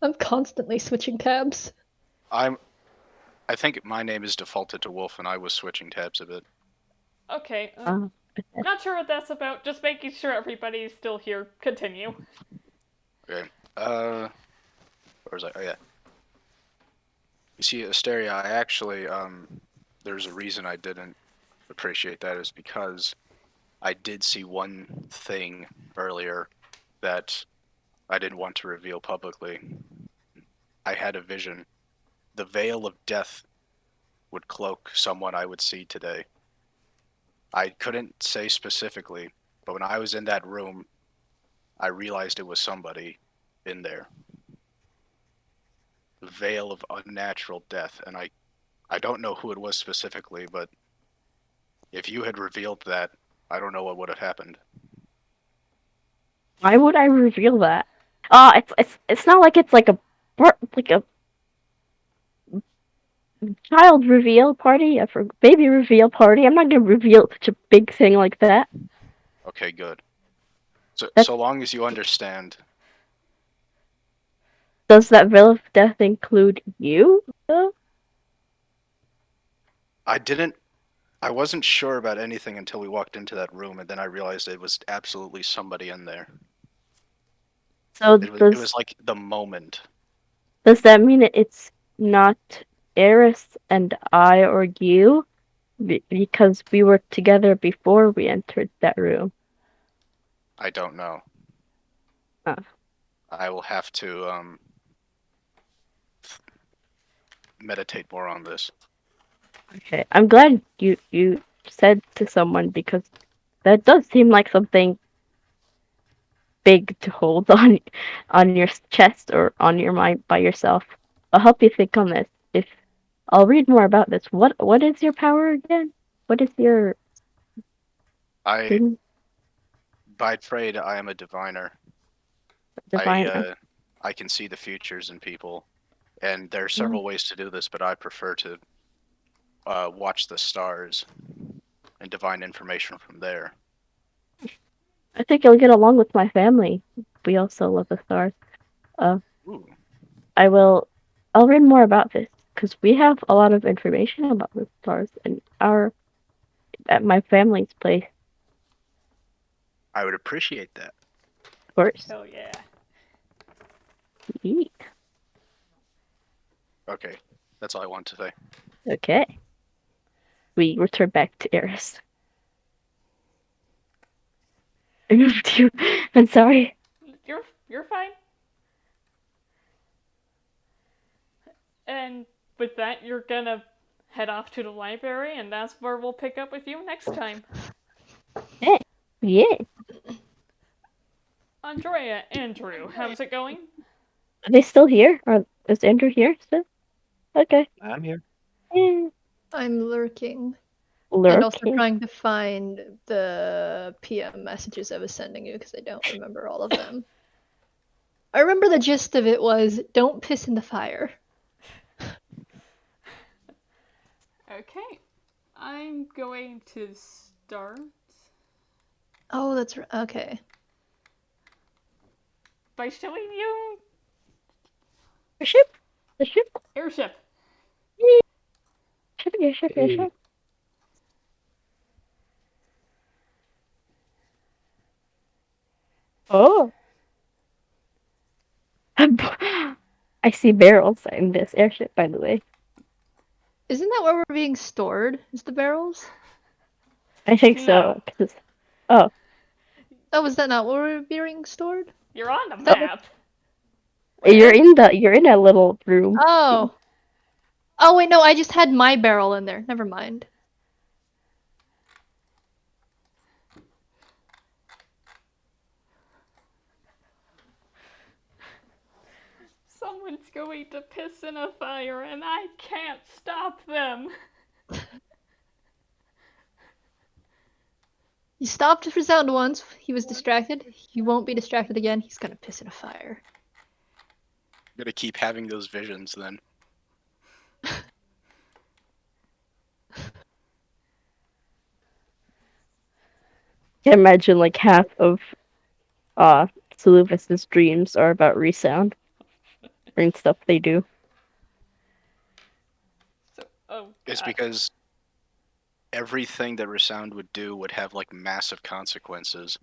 I'm constantly switching tabs. I'm I think my name is defaulted to Wolf, and I was switching tabs a bit. Okay. Uh, Not sure what that's about. Just making sure everybody's still here. Continue. Okay. Where was I? Oh yeah. You see, Asteria, I actually there's a reason I didn't appreciate that is because I did see one thing earlier that I didn't want to reveal publicly. I had a vision. The veil of death would cloak someone I would see today. I couldn't say specifically, but when I was in that room, I realized it was somebody in there. The veil of unnatural death, and I don't know who it was specifically, but if you had revealed that, I don't know what would have happened. why would I reveal that? It's not like it's like a child reveal party, a baby reveal party. I'm not gonna reveal such a big thing like that. Okay, good. So That's- so long as you understand, Does that veil of death include you, though? I wasn't sure about anything until we walked into that room, and then I realized it was absolutely somebody in there. So It was like the moment. does that mean it's not Eris and I or you? Because we were together before we entered that room. I don't know. Huh. I will have to meditate more on this. Okay, I'm glad you said to someone because that does seem like something big to hold on your chest or on your mind by yourself. I'll help you think on this. If I'll read more about this. What is your power again? What is your thing? By trade, I am a diviner. Divine. I can see the futures in people, and there are several ways to do this, but I prefer to watch the stars and divine information from there. I think you'll get along with my family. We also love the stars. Ooh. I'll read more about this because we have a lot of information about the stars and at my family's place. I would appreciate that. Of course. Hell yeah. Yeet. Okay, that's all I want to say. Okay. We return back to Eris. I moved you. I'm sorry. You're fine. And with that, you're gonna head off to the library, and that's where we'll pick up with you next time. Yeah. Andrea, Andrew, how's it going? Are they still here? Is Andrew here still? Okay. I'm here. Yeah. I'm lurking. Lurking. And also trying to find the PM messages I was sending you because I don't remember all of them. I remember the gist of it was, don't piss in the fire. Okay. I'm going to start Oh, that's right. Okay. by showing you The ship. The ship. airship. Ship. Oh. I see barrels in this airship, by the way. Isn't that where we're being stored? Is the barrels? I think so. Oh. Oh, is that not where we're being stored? You're on the That- map. You're in a little room. Oh. Oh wait, no, I just had my barrel in there. Never mind. Someone's going to piss in a fire, and I can't stop them. He stopped Resound once. He was distracted. He won't be distracted again. He's gonna piss in a fire. I'm gonna keep having those visions then. I can imagine like half of Soluvis's dreams are about Resound and stuff they do. So It's because everything that Resound would do would have like massive consequences.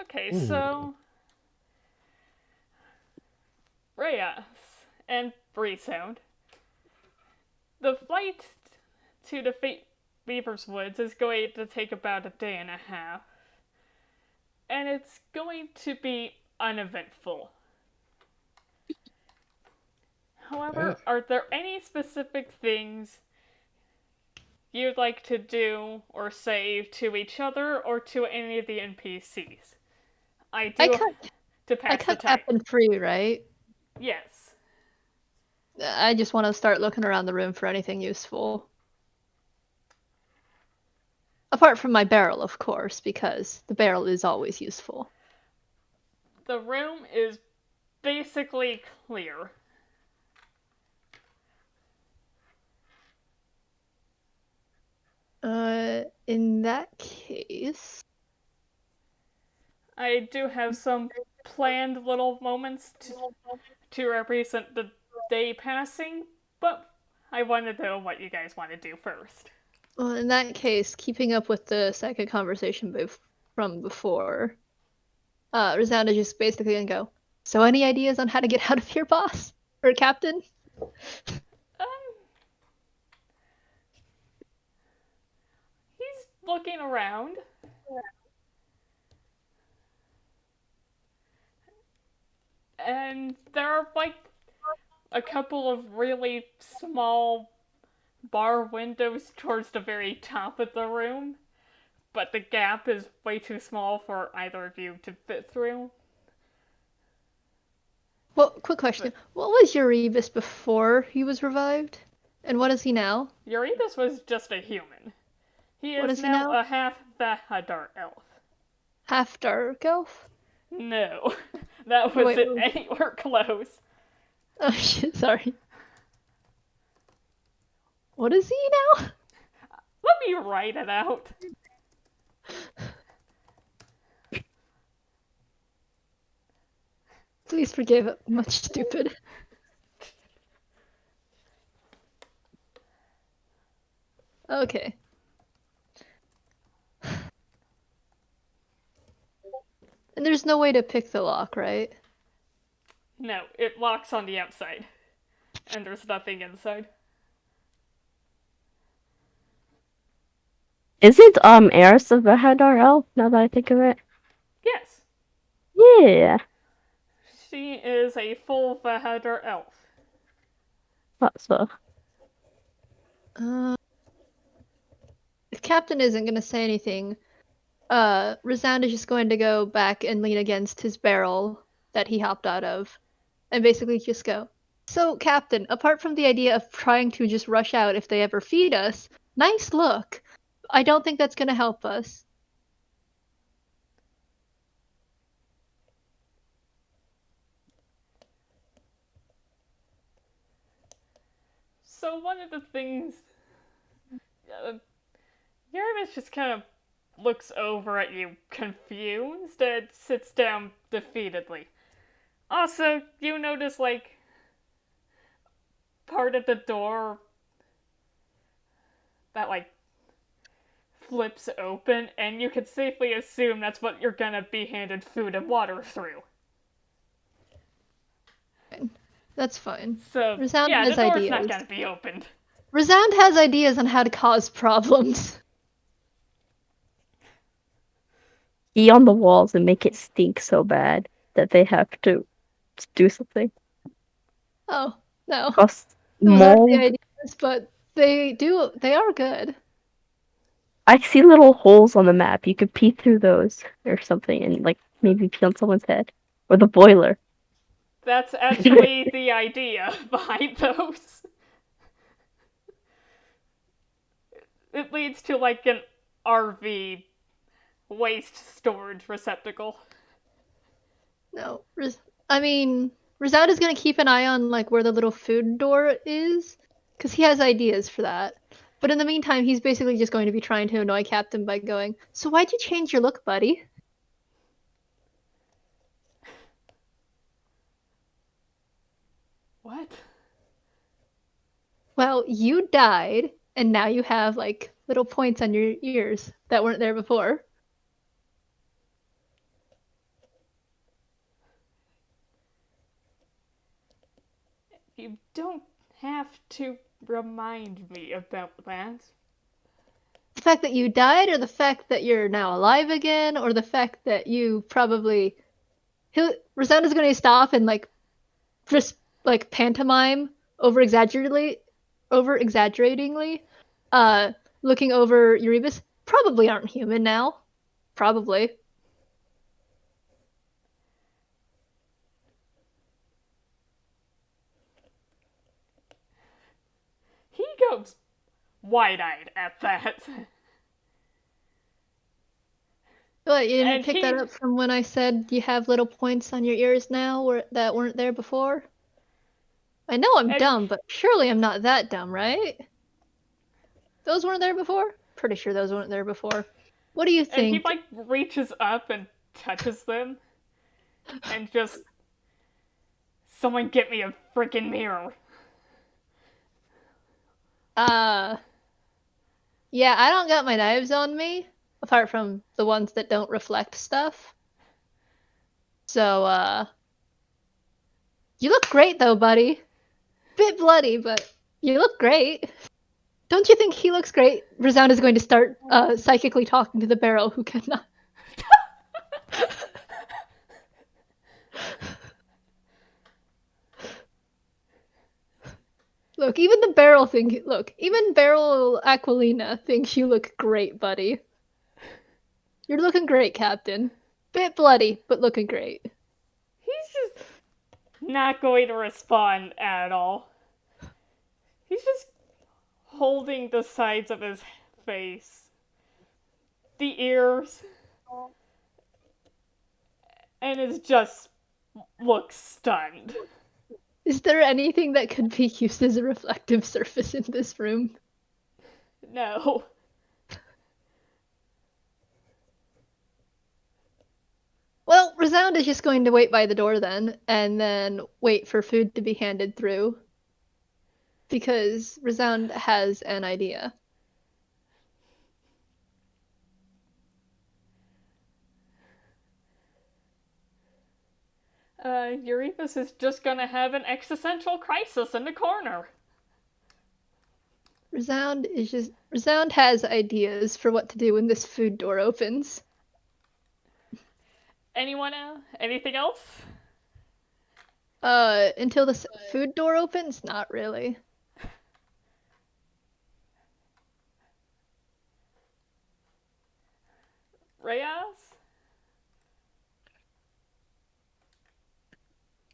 Okay, so Reyes and Resound. The flight to the Beaver's Woods is going to take about a day and a half. And it's going to be uneventful. However, are there any specific things you'd like to do or say to each other or to any of the NPCs? I cut Captain free, right? Yes. I just want to start looking around the room for anything useful. Apart from my barrel, of course, because the barrel is always useful. The room is basically clear. In that case... I do have some planned little moments to represent the day passing, but I want to know what you guys want to do first. Well, in that case, keeping up with the second conversation from before, Resound is just basically gonna go, so any ideas on how to get out of here, boss? Or captain? He's looking around. And there are like a couple of really small bar windows towards the very top of the room, but the gap is way too small for either of you to fit through. Well, quick question. What was Erebus before he was revived? And what is he now? Erebus was just a human. He is he now now? a half-Vahadar elf. Half-dark elf? No, that wasn't anywhere close. Oh shit, sorry. What is he now? Let me write it out. Please forgive it. Much stupid. Okay. And there's no way to pick the lock, right? No, it locks on the outside. And there's nothing inside. Isn't Eris of Vahadar elf, now that I think of it? Yes. Yeah. She is a full Vahadar elf. Thought so. If Captain isn't gonna say anything, Resound is just going to go back and lean against his barrel that he hopped out of, and basically just go, so, Captain, apart from the idea of trying to just rush out if they ever feed us, nice look. I don't think that's gonna help us. So one of the things... Erebus just kind of looks over at you, confused, and sits down defeatedly. Also, you notice, like, part of the door that, like, flips open, and you could safely assume that's what you're gonna be handed food and water through. That's fine. So, Resound yeah, has the door's ideas. not gonna be opened. Resound has ideas on how to cause problems. Pee on the walls and make it stink so bad that they have to do something. Oh, no. Plus, Those aren't mold. the ideas, but they are good. I see little holes on the map. You could pee through those or something and, like, maybe pee on someone's head. Or the boiler. That's actually the idea behind those. It leads to, like, an RV waste storage receptacle. No, I mean, Resound is gonna keep an eye on, like, where the little food door is, because he has ideas for that. But in the meantime, he's basically just going to be trying to annoy Captain by going, "So why'd you change your look, buddy?" What? Well, you died, and now you have, like, little points on your ears that weren't there before. You don't have to remind me about that. The fact that you died, or the fact that you're now alive again, or the fact that you probably... Resound is going to stop and, like, just, like, pantomime over-exaggeratingly, looking over Erebus. Probably aren't human now. Probably. He goes wide-eyed at that. What, you didn't And pick that up from when I said you have little points on your ears now that weren't there before? I know I'm dumb, but surely I'm not that dumb, right? Those weren't there before? Pretty sure those weren't there before. What do you think? And he, like, reaches up and touches them. And just... Someone get me a freaking mirror. Yeah, I don't got my knives on me, apart from the ones that don't reflect stuff. So, you look great though, buddy. Bit bloody, but you look great. Don't you think he looks great? Resound is going to start psychically talking to the barrel who cannot. Look, even the barrel even Barrel Aquilina thinks you look great, buddy. You're looking great, Captain. Bit bloody, but looking great. He's just not going to respond at all. He's just holding the sides of his face, the ears, and is just looks stunned. Is there anything that could be used as a reflective surface in this room? No. Well, Resound is just going to wait by the door then, and then wait for food to be handed through. Because Resound has an idea. Erebus is just gonna have an existential crisis in the corner. Resound has ideas for what to do when this food door opens. Anyone anything else? Until the food door opens? Not really. Reyes?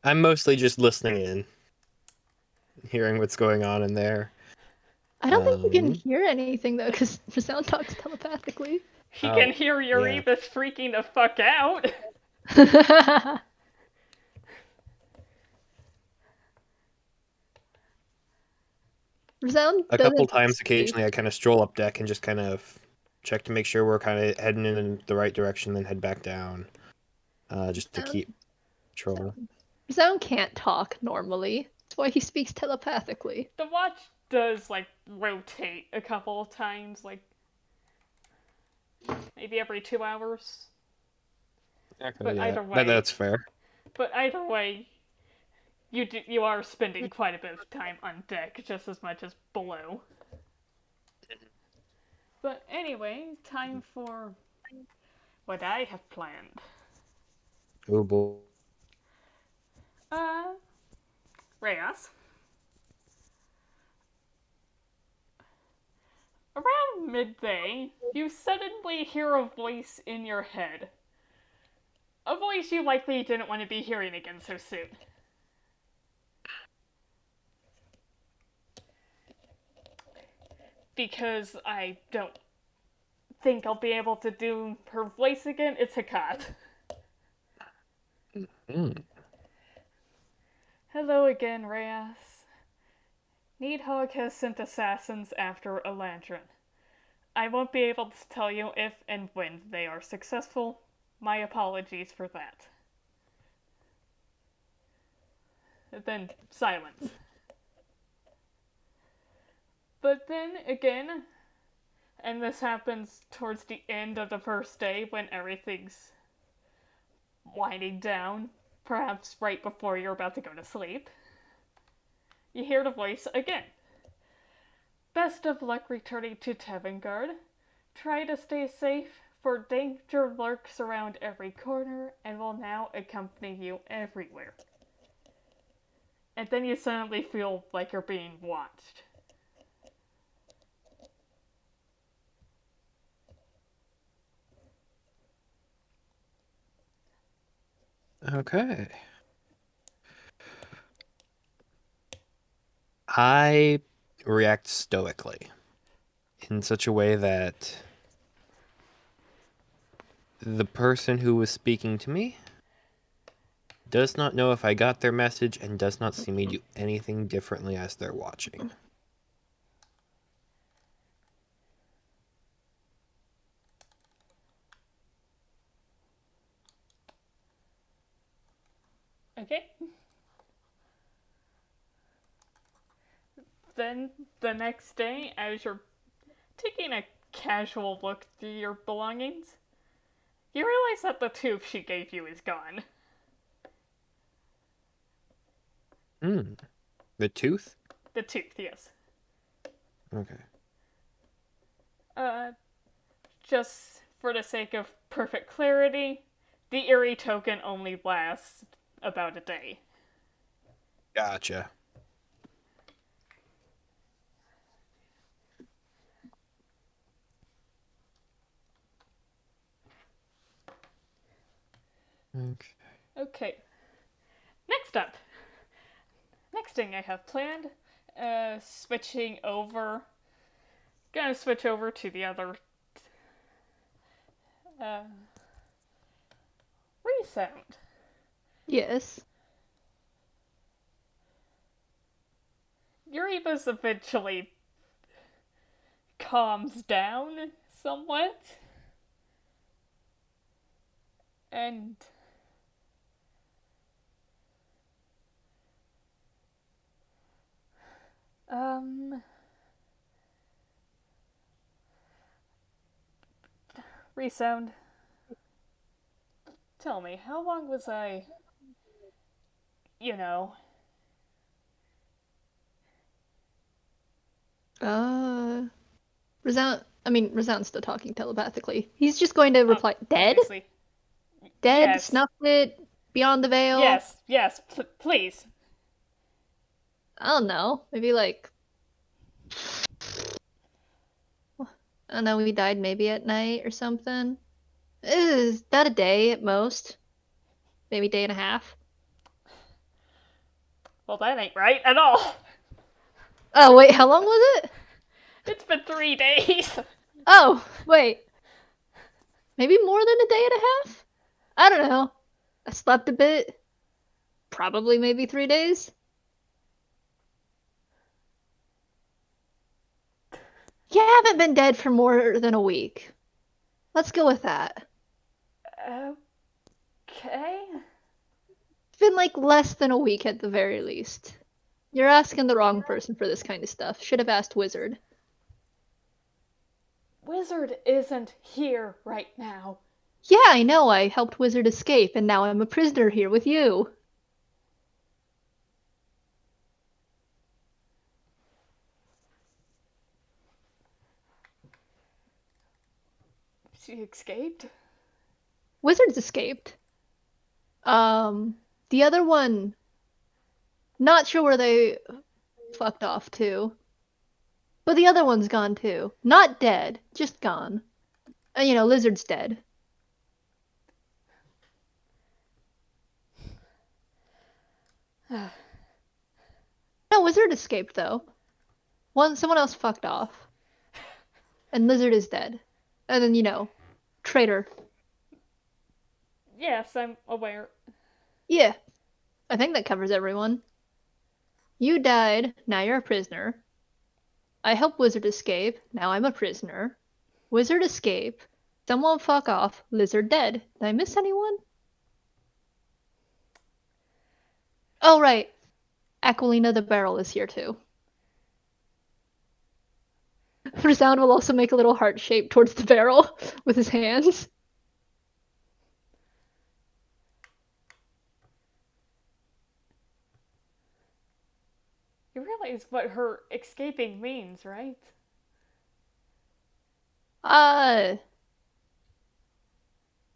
I'm mostly just listening in, hearing what's going on in there. I don't think you can hear anything though, because Resound talks telepathically. He can hear Erebus freaking the fuck out. Resound a couple times occasionally I kind of stroll up deck and just kind of check to make sure we're kind of heading in the right direction, then head back down, just to keep control. Resound can't talk normally. That's why he speaks telepathically. The watch does, like, rotate a couple of times, like, maybe every 2 hours. But either way, that's fair. But either way, you are spending quite a bit of time on deck, just as much as below. But anyway, time for what I have planned. Oh boy. Reyes. Around midday, you suddenly hear a voice in your head. A voice you likely didn't want to be hearing again so soon. Because I don't think I'll be able to do her voice again. It's a cat. Hello again, Reyes. Needhog has sent assassins after Eladrin. I won't be able to tell you if and when they are successful. My apologies for that. Then silence. But then again, and this happens towards the end of the first day when everything's winding down, perhaps right before you're about to go to sleep, you hear the voice again. Best of luck returning to Tevngard. Try to stay safe, for danger lurks around every corner and will now accompany you everywhere. And then you suddenly feel like you're being watched. Okay. I react stoically in such a way that the person who was speaking to me does not know if I got their message and does not see me do anything differently as they're watching. Okay? Then, the next day, as you're taking a casual look through your belongings, you realize that the tooth she gave you is gone. The tooth? The tooth, yes. Okay. Just for the sake of perfect clarity, the Eerie token only lasts about a day. Gotcha. Okay. Okay. Next up. Next thing I have planned, switching over. Gonna switch over to the other. Resound. Yes. Erebus eventually calms down somewhat. And Resound. Tell me, how long was I, Resound's still talking telepathically. He's just going to reply, dead? obviously. Dead? Yes. Snuffed it? Beyond the veil? Yes, please. I don't know. Maybe like... I don't know, we died maybe at night or something. About a day at most. Maybe a day and a half. Well, that ain't right at all. Oh, wait, how long was it? It's been 3 days. Oh, wait. Maybe more than a day and a half? I don't know. I slept a bit. Probably maybe 3 days. You haven't been dead for more than a week. Let's go with that. Okay. It's been like less than a week at the very least. You're asking the wrong person for this kind of stuff. Should have asked Wizard. Wizard isn't here right now. Yeah, I know. I helped Wizard escape, and now I'm a prisoner here with you. She escaped? Wizard's escaped. The other one, not sure where they fucked off to. But the other one's gone too. Not dead, just gone. And Lizard's dead. No, Wizard escaped though. Someone else fucked off. And Lizard is dead. And then, traitor. Yes, I'm aware. Yeah. I think that covers everyone. You died, now you're a prisoner. I helped Wizard escape, now I'm a prisoner. Wizard escape, someone fuck off, Lizard dead. Did I miss anyone? Oh, right. Aquilina the Barrel is here too. Resound will also make a little heart shape towards the barrel with his hands. You realize what her escaping means, right?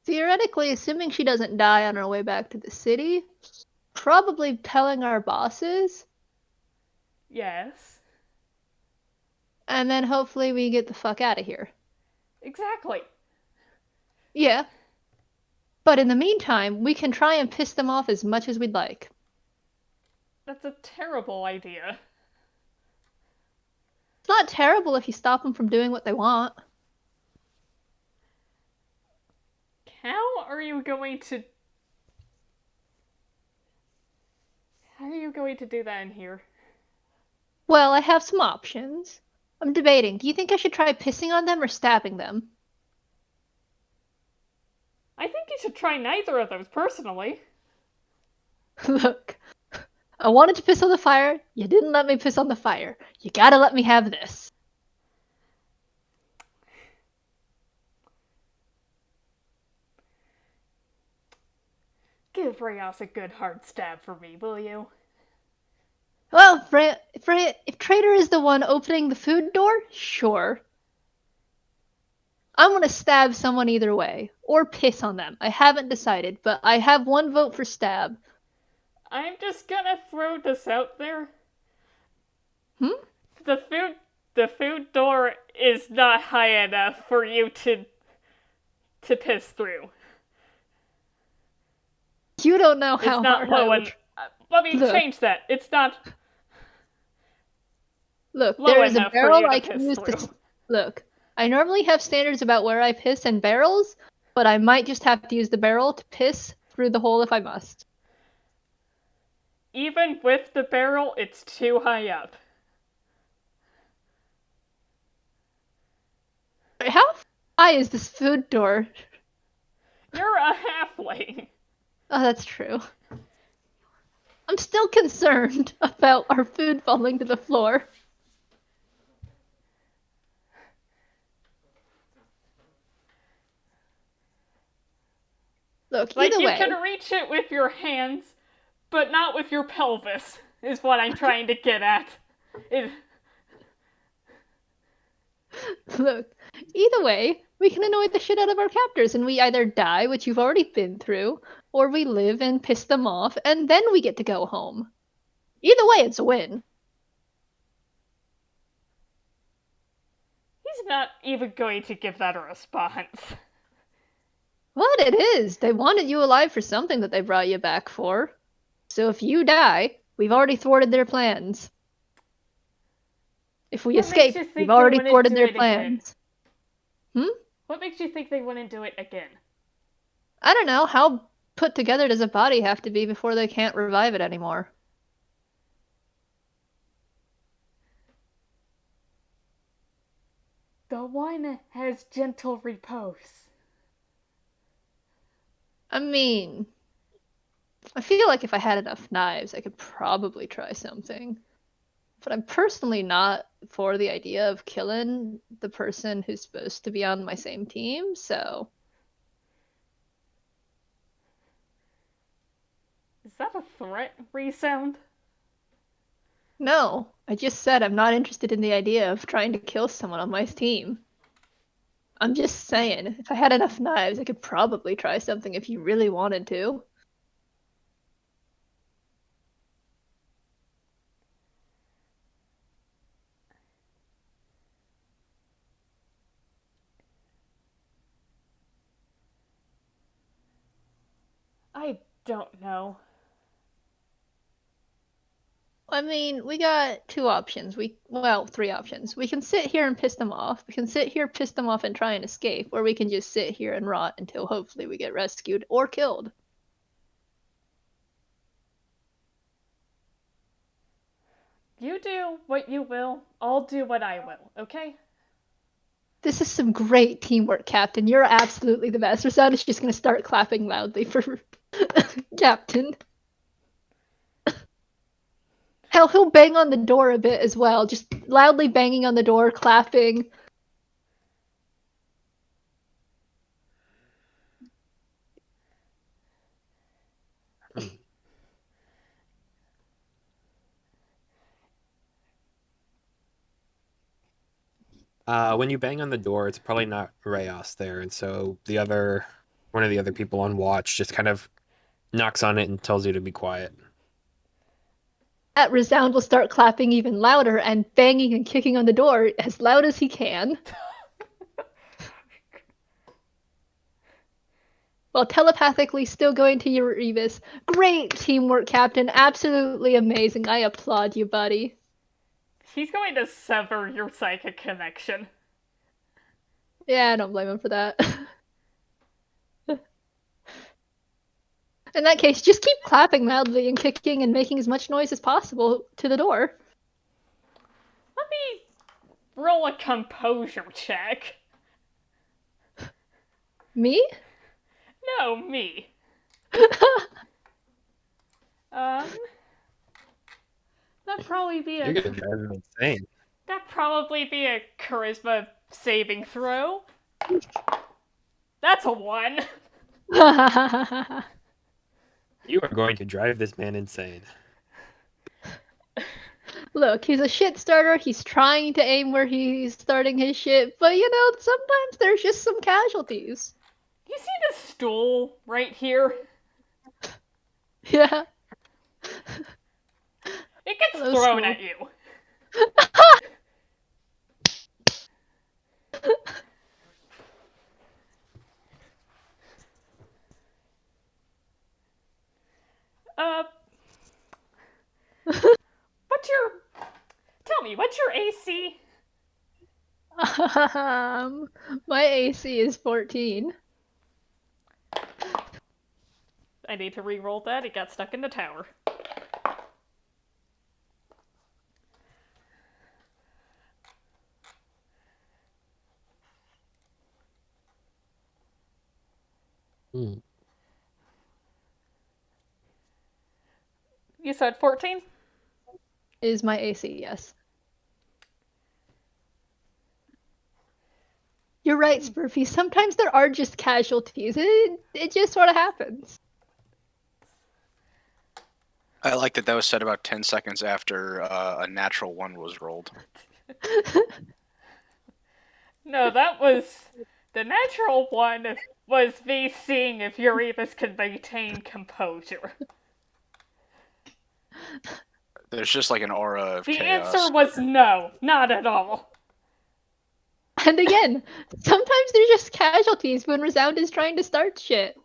Theoretically, assuming she doesn't die on her way back to the city, probably telling our bosses, Yes. and then hopefully we get the fuck out of here. Exactly. Yeah. But in the meantime, we can try and piss them off as much as we'd like. That's a terrible idea. It's not terrible if you stop them from doing what they want. How are you going to do that in here? Well, I have some options. I'm debating. Do you think I should try pissing on them or stabbing them? I think you should try neither of those, personally. Look, I wanted to piss on the fire. You didn't let me piss on the fire. You gotta let me have this. Give Rayos a good hard stab for me, will you? Well, if Trader is the one opening the food door, sure. I'm gonna stab someone either way. Or piss on them. I haven't decided, but I have one vote for stab. I'm just gonna throw this out there. Hmm? The food door is not high enough for you to piss through. You don't know how it's not hard low I en- Let me change that. It's not Look, low there is a enough for barrel you to I can piss use through. to... Look, I normally have standards about where I piss in barrels, but I might just have to use the barrel to piss through the hole if I must. Even with the barrel, it's too high up. How high is this food door? You're a halfling. Oh, that's true. I'm still concerned about our food falling to the floor. Look, Like, either you way. can reach it with your hands, but not with your pelvis, is what I'm trying to get at. Look, either way, we can annoy the shit out of our captors, and we either die, which you've already been through, or we live and piss them off, and then we get to go home. Either way, it's a win. He's not even going to give that a response. What it is, they wanted you alive for something that they brought you back for. So if you die, we've already thwarted their plans. If we escape, we've already thwarted their plans. What makes you think they wouldn't do it again? I don't know, how put together does a body have to be before they can't revive it anymore? The one has gentle repose. I mean, I feel like if I had enough knives, I could probably try something. But I'm personally not for the idea of killing the person who's supposed to be on my same team, so... Is that a threat, Resound? No, I just said I'm not interested in the idea of trying to kill someone on my team. I'm just saying, if I had enough knives, I could probably try something if you really wanted to. I don't know. I mean, we got two options. Well, three options. We can sit here and piss them off. We can sit here, piss them off, and try and escape, or we can just sit here and rot until hopefully we get rescued or killed. You do what you will, I'll do what I will, okay? This is some great teamwork, Captain. You're absolutely the best. Resound is just gonna start clapping loudly for Captain. Hell, he'll bang on the door a bit as well, just loudly banging on the door, clapping. When you bang on the door, it's probably not Rayos there, and so one of the other people on watch just kind of knocks on it and tells you to be quiet. At Resound will start clapping even louder and banging and kicking on the door as loud as he can. While telepathically still going to Erebus. Great teamwork, Captain. Absolutely amazing. I applaud you, buddy. He's going to sever your psychic connection. Yeah, I don't blame him for that. In that case, just keep clapping loudly and kicking and making as much noise as possible to the door. Let me roll a composure check. Me? No, me. That'd probably be You're gonna drive him insane. That'd probably be a charisma saving throw. That's a 1. You are going to drive this man insane. Look, he's a shit starter. He's trying to aim where he's starting his shit, but sometimes there's just some casualties. You see the stool right here? Yeah. It gets Hello, thrown stool. at you. What's your AC? My AC is 14. I need to re-roll that. It got stuck in the tower. Hmm. You said 14? Is my AC, yes. You're right, Smurfy. Sometimes there are just casualties. It just sort of happens. I like that was said about 10 seconds after a natural 1 was rolled. No, that was... The natural 1 was me seeing if Erebus could maintain composure. There's just like an aura of The chaos. answer was no, not at all. And again, sometimes there's just casualties when Resound is trying to start shit.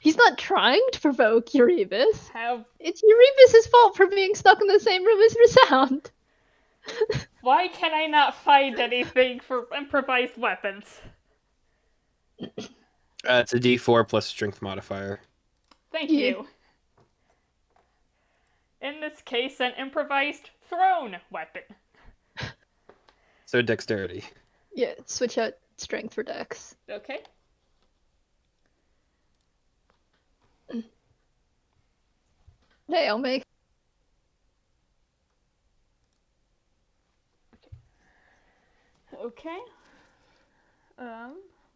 He's not trying to provoke Erebus. It's Erebus' fault for being stuck in the same room as Resound. Why can I not find anything for improvised weapons? It's a D4 plus strength modifier. Thank you. In this case, an improvised thrown weapon. So dexterity. Yeah, switch out strength for dex. Okay. Hey, I'll make. Okay.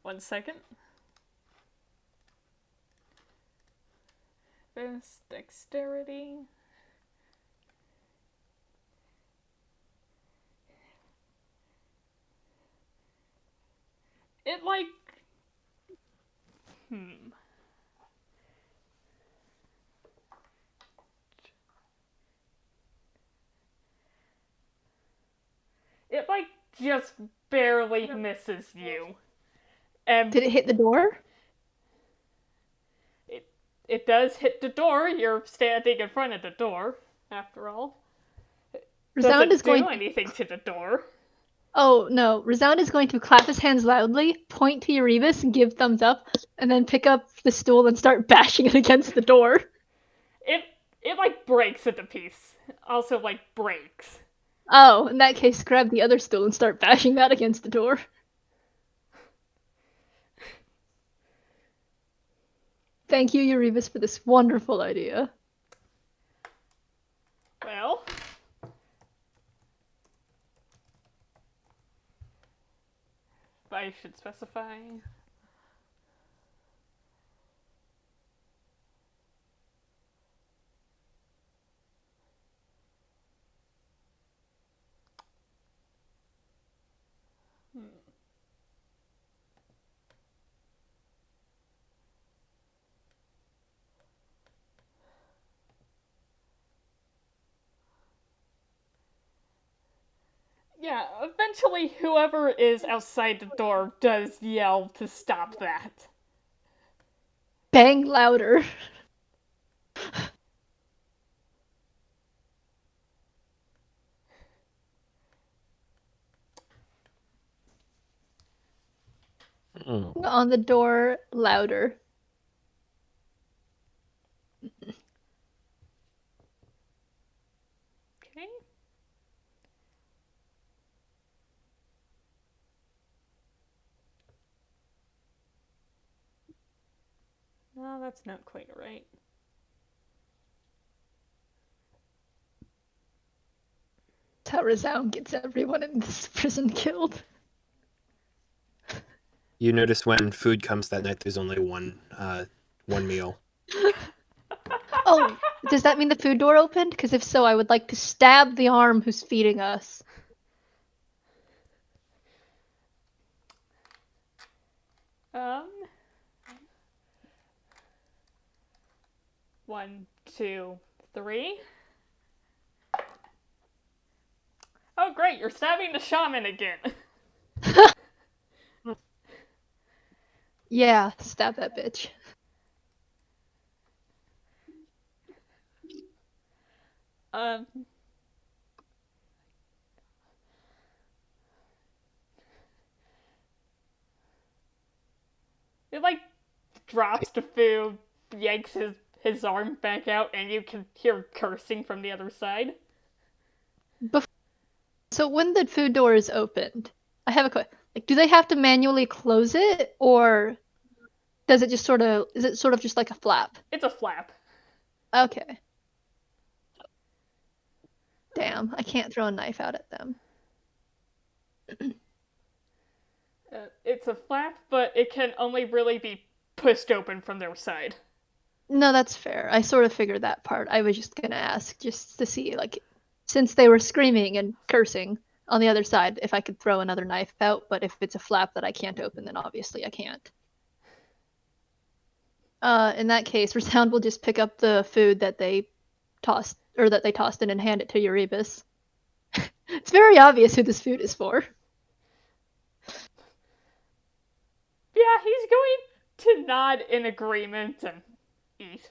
1 second. This dexterity. It like... It like just barely misses you. Did it hit the door? It does hit the door. You're standing in front of the door, after all. Resound is going to do anything to the door. Oh, no. Resound is going to clap his hands loudly, point to Erebus and give thumbs up, and then pick up the stool and start bashing it against the door. It like breaks into piece. Also like breaks. Oh, in that case, grab the other stool and start bashing that against the door. Thank you, Erebus, for this wonderful idea. Well, I should specify. Yeah, eventually whoever is outside the door does yell to stop that. Bang louder. On the door, louder. Okay. No, that's not quite right. That's how Resound gets everyone in this prison killed. You notice when food comes that night, there's only one meal. Oh, does that mean the food door opened? Because if so, I would like to stab the arm who's feeding us. One, two, three. Oh, great! You're stabbing the shaman again. Yeah, stab that bitch. It like drops the food, yanks his arm back out, and you can hear cursing from the other side. So when the food door is opened, I have a question. Like, do they have to manually close it, or does it just sort of? Is it sort of just like a flap? It's a flap. Okay. Damn, I can't throw a knife out at them. It's a flap, but it can only really be pushed open from their side. No, that's fair. I sort of figured that part. I was just gonna ask just to see, like, since they were screaming and cursing on the other side, if I could throw another knife out, but if it's a flap that I can't open, then obviously I can't. In that case, Resound will just pick up the food that they tossed in and hand it to Erebus. It's very obvious who this food is for. Yeah, he's going to nod in agreement and eat.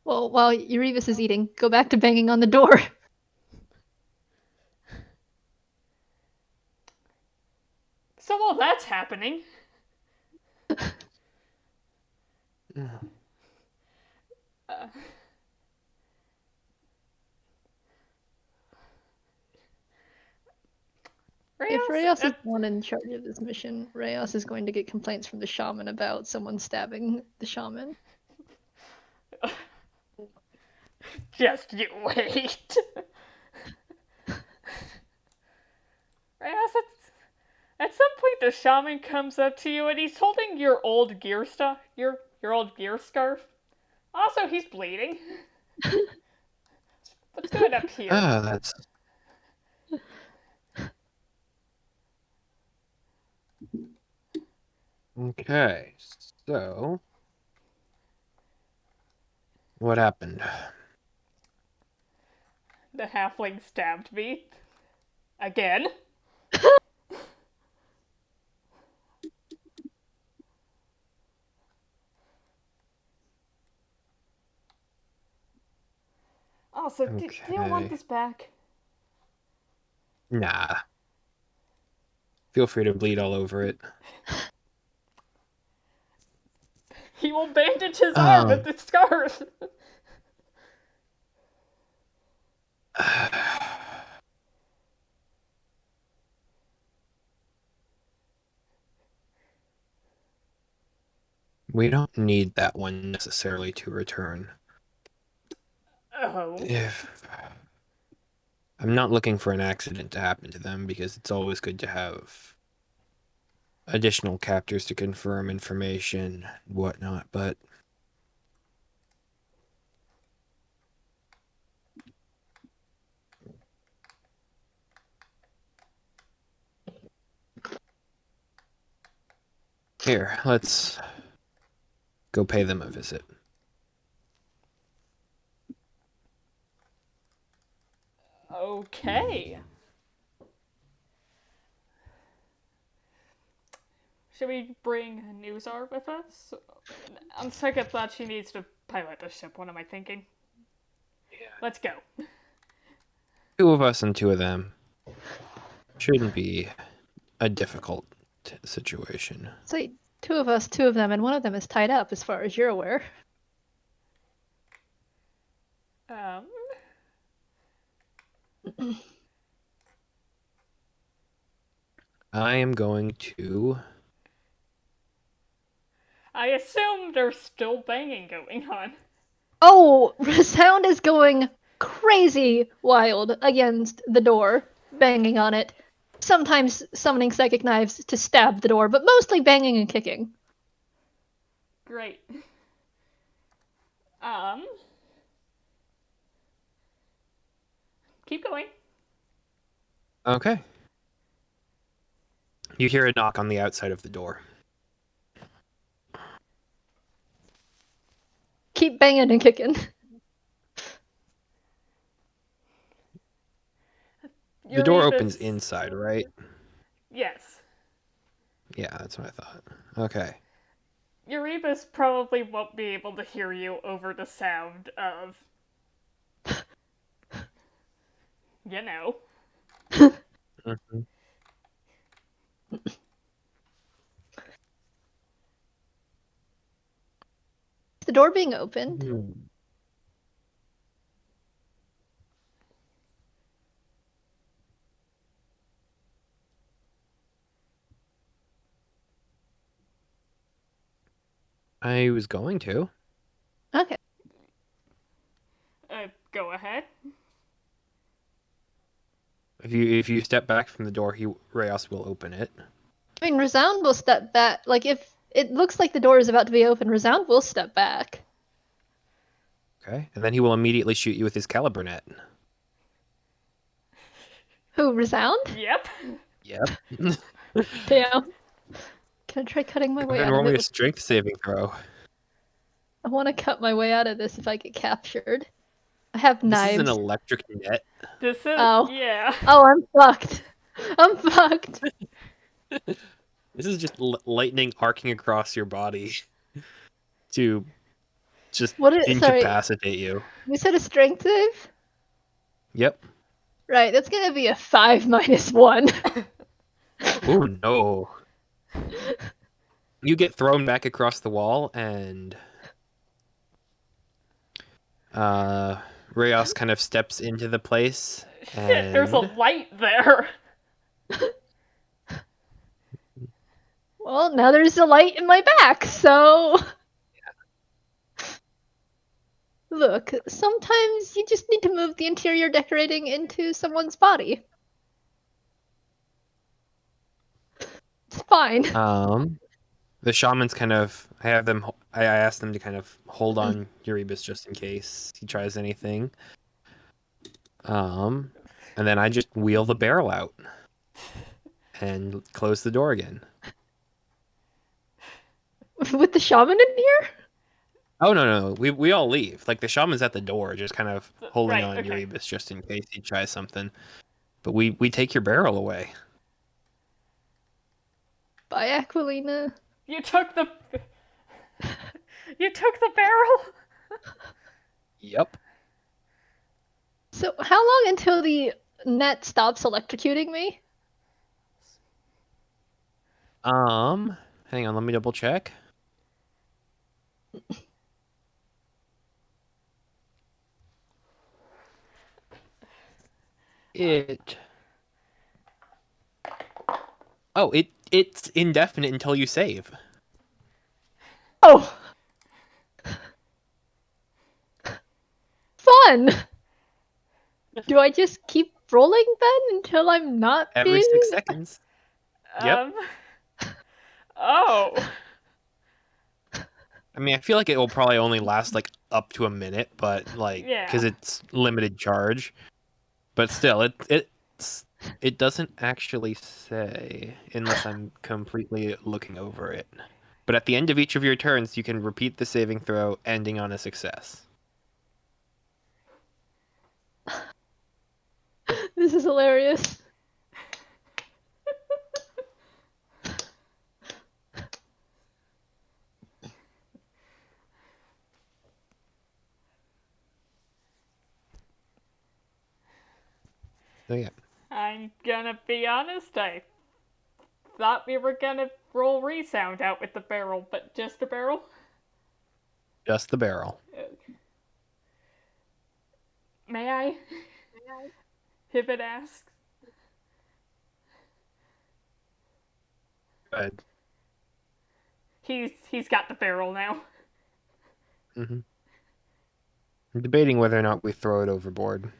Well, while Erebus is eating, go back to banging on the door. So while that's happening, If Reyes is the one in charge of this mission, Reyes is going to get complaints from the shaman about someone stabbing the shaman. just you wait. Reyes, at some point the shaman comes up to you and he's holding your old gear stuff, your old gear scarf. Also, he's bleeding. Let's do it up here. That's... Okay, so... What happened? The halfling stabbed me. Again. Also, do you want this back? Nah. Feel free to bleed all over it. He will bandage his arm with the scarf. We don't need that one necessarily to return. Oh. I'm not looking for an accident to happen to them, because it's always good to have additional captors to confirm information and whatnot, but here, let's go pay them a visit. Okay. Should we bring Newsar with us? On second thought, she needs to pilot the ship. What am I thinking? Yeah. Let's go. 2 of us and 2 of them. Shouldn't be a difficult situation. So 2 of us, 2 of them, and 1 of them is tied up, as far as you're aware. I am going to... I assume there's still banging going on. Oh, Resound is going crazy wild against the door, banging on it. Sometimes summoning psychic knives to stab the door, but mostly banging and kicking. Great. Keep going. Okay. You hear a knock on the outside of the door. Keep banging and kicking. The door opens inside, right? Yes. Yeah, that's what I thought. Okay. Erebus probably won't be able to hear you over the sound of... you know. Mm-hmm. Is the door being opened? I was going to. Okay. Go ahead. If you step back from the door, Reyes will open it. I mean, Resound will step back. Like, if it looks like the door is about to be open, Resound will step back. Okay, and then he will immediately shoot you with his calibernet. Who, Resound? Yep. Yep. Damn. Can I try cutting my way out roll of me it? a strength saving throw. I want to cut my way out of this if I get captured. I have knives. This is an electric net. This is... Oh. Yeah. Oh, I'm fucked. I'm fucked. This is just lightning arcing across your body to just incapacitate you. You said a strength save? Yep. Right, that's gonna be a 5 - 1. Oh no. You get thrown back across the wall, and Reyes kind of steps into the place. Shit, there's a light there. Well, now there's a light in my back, so... Look, sometimes you just need to move the interior decorating into someone's body. It's fine. The shamans kind of... I asked them to kind of hold on Erebus just in case he tries anything. And then I just wheel the barrel out and close the door again. With the shaman in here? Oh, no. We all leave. Like, the shaman's at the door, just kind of holding on okay. Erebus just in case he tries something. But we take your barrel away. Bye, Aquilina. You took the... You took the barrel? Yep. So, how long until the net stops electrocuting me? Hang on, let me double check. It's indefinite until you save. Oh! Fun! Do I just keep rolling then until I'm not Every being... 6 seconds. Yep. Oh. I mean, I feel like it will probably only last like up to a minute, but like because Yeah. it's limited charge. But still, it doesn't actually say unless I'm completely looking over it. But at the end of each of your turns, you can repeat the saving throw, ending on a success. This is hilarious. So yeah, I'm gonna be honest, I thought we were gonna roll Resound out with the barrel, but just the barrel? just the barrel. May I? If it asks. Good. He's got the barrel now. Mm-hmm. I'm debating whether or not we throw it overboard.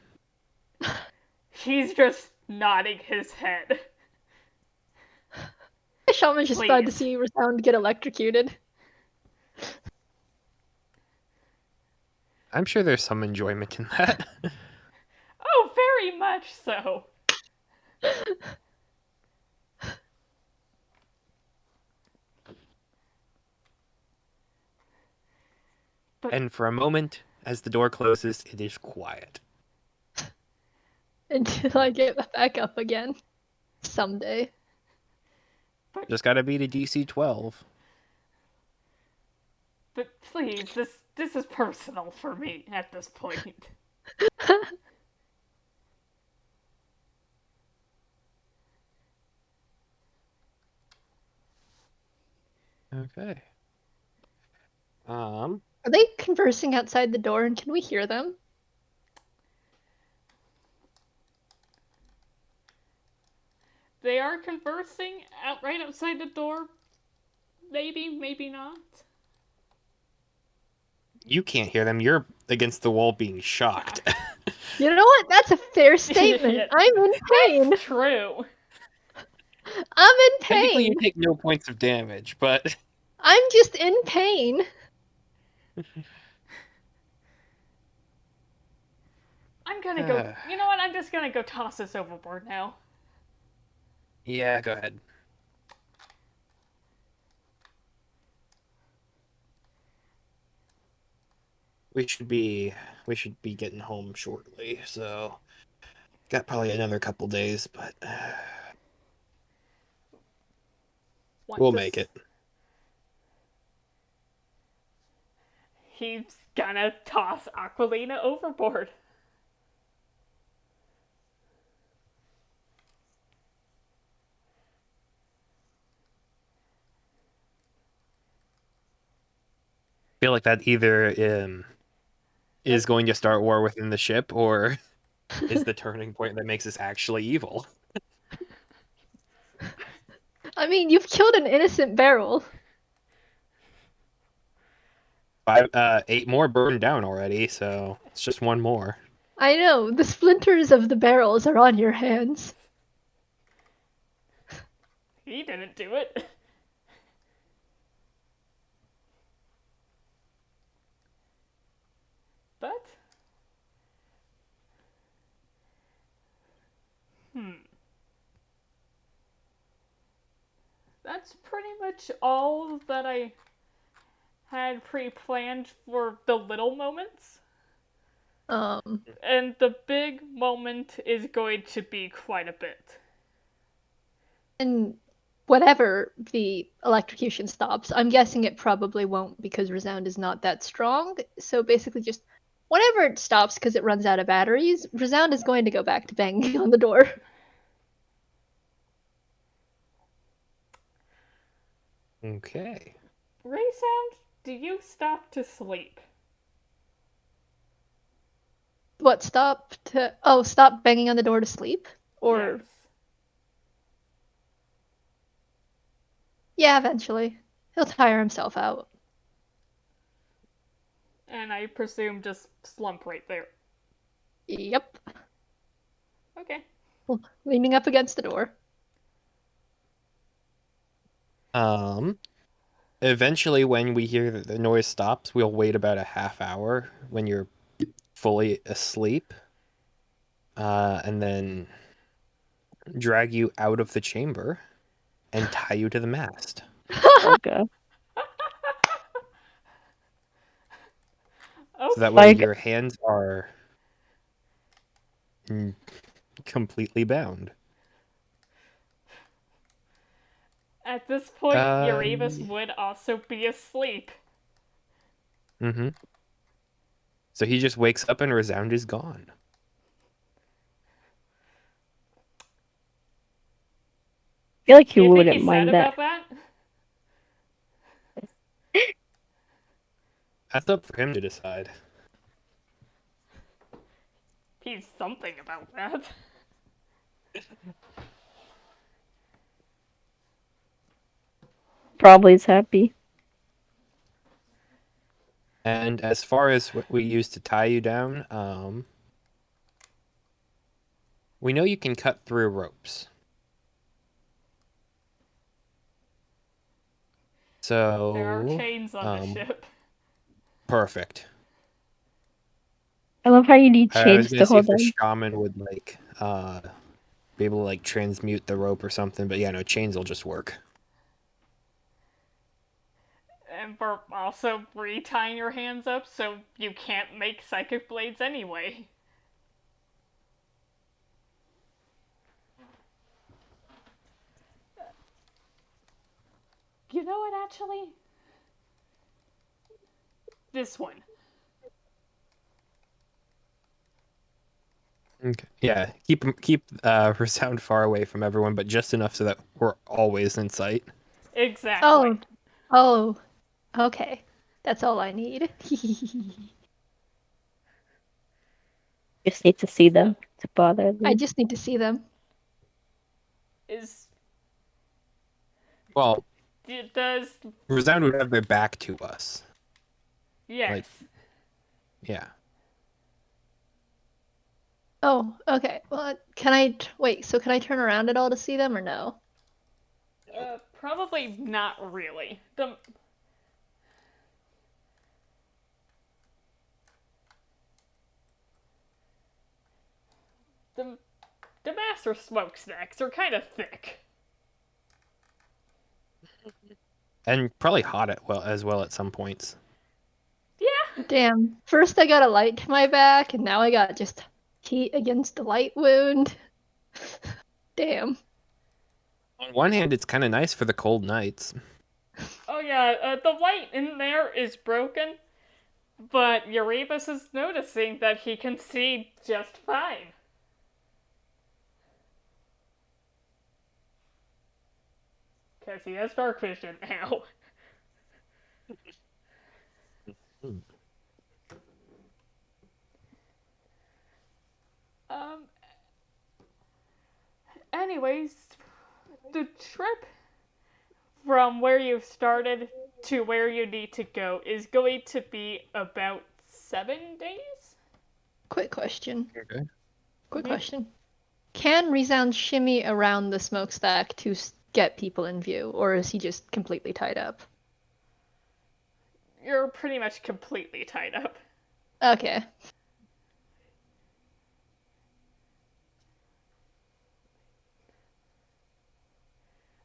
He's just nodding his head. Shaman's just glad to see Resound get electrocuted. I'm sure there's some enjoyment in that. Oh, very much so. And for a moment, as the door closes, it is quiet. Until I get back up again. Someday. Just gotta beat a DC 12. But please, this is personal for me at this point. Okay. Are they conversing outside the door and can we hear them? They are conversing right outside the door. Maybe, maybe not. You can't hear them. You're against the wall being shocked. You know what? That's a fair statement. Yeah. I'm in pain. That's true. I'm in Technically, you pain. take no points of damage, but I'm just in pain. I'm gonna go. You know what? I'm just gonna go toss this overboard now. yeah, go ahead. We should be getting home shortly, so got probably another couple days, but we'll make it. He's gonna toss Aquilina overboard. I feel like that either is going to start war within the ship, or is the turning point that makes us actually evil. I mean, you've killed an innocent barrel. 8 more burned down already, so it's just one more. I know, the splinters of the barrels are on your hands. He didn't do it. But... That's pretty much all that I had pre-planned for the little moments. And the big moment is going to be quite a bit. And whatever the electrocution stops, I'm guessing it probably won't because Resound is not that strong. So basically just whenever it stops because it runs out of batteries, Resound is going to go back to banging on the door. Okay. Resound, do you stop to sleep? What, stop to... Oh, stop banging on the door to sleep? Or... Yes. Yeah, eventually. He'll tire himself out. And I presume just slump right there. Yep. Okay. Well, leaning up against the door. Eventually, when we hear that the noise stops, we'll wait about a half hour when you're fully asleep, and then drag you out of the chamber and tie you to the mast. Oh god. So that Okay. way Like- your hands are completely bound. At this point, Erebus Yeah. would also be asleep. Mm-hmm. So he just wakes up and Resound is gone. I feel like Do you you think wouldn't he's mind sad that. about that? That's up for him to decide. He's something about that. Probably is happy. And as far as what we use to tie you down, we know you can cut through ropes. So There are chains on the ship. perfect. I love how you need I was chains gonna to see if hold the them. shaman would be able to transmute the rope or something, but yeah, no, chains will just work. And we're also retying your hands up so you can't make psychic blades anyway. You know what, actually? This one. Okay. Yeah, keep Resound far away from everyone, but just enough so that we're always in sight. Exactly. Oh, okay. That's all I need. Just need to see them to bother them. I just need to see them. Well, Does... Resound would have their back to us. Yes. Yeah. Oh, okay. Well, wait? So can I turn around at all to see them, or no? Probably not really. The master smokestacks are kind of thick. And probably hot as well at some points. Yeah. Damn. First I got a light to my back, and now I got just heat against the light wound. Damn. On one hand, it's kind of nice for the cold nights. Oh yeah, the light in there is broken, but Erebus is noticing that he can see just fine. Because he has dark vision now. Anyways, the trip from where you started to where you need to go is going to be about 7 days? Quick question. Okay. Quick Mhm. question. Can Resound shimmy around the smokestack to get people in view, or is he just completely tied up? You're pretty much completely tied up. Okay.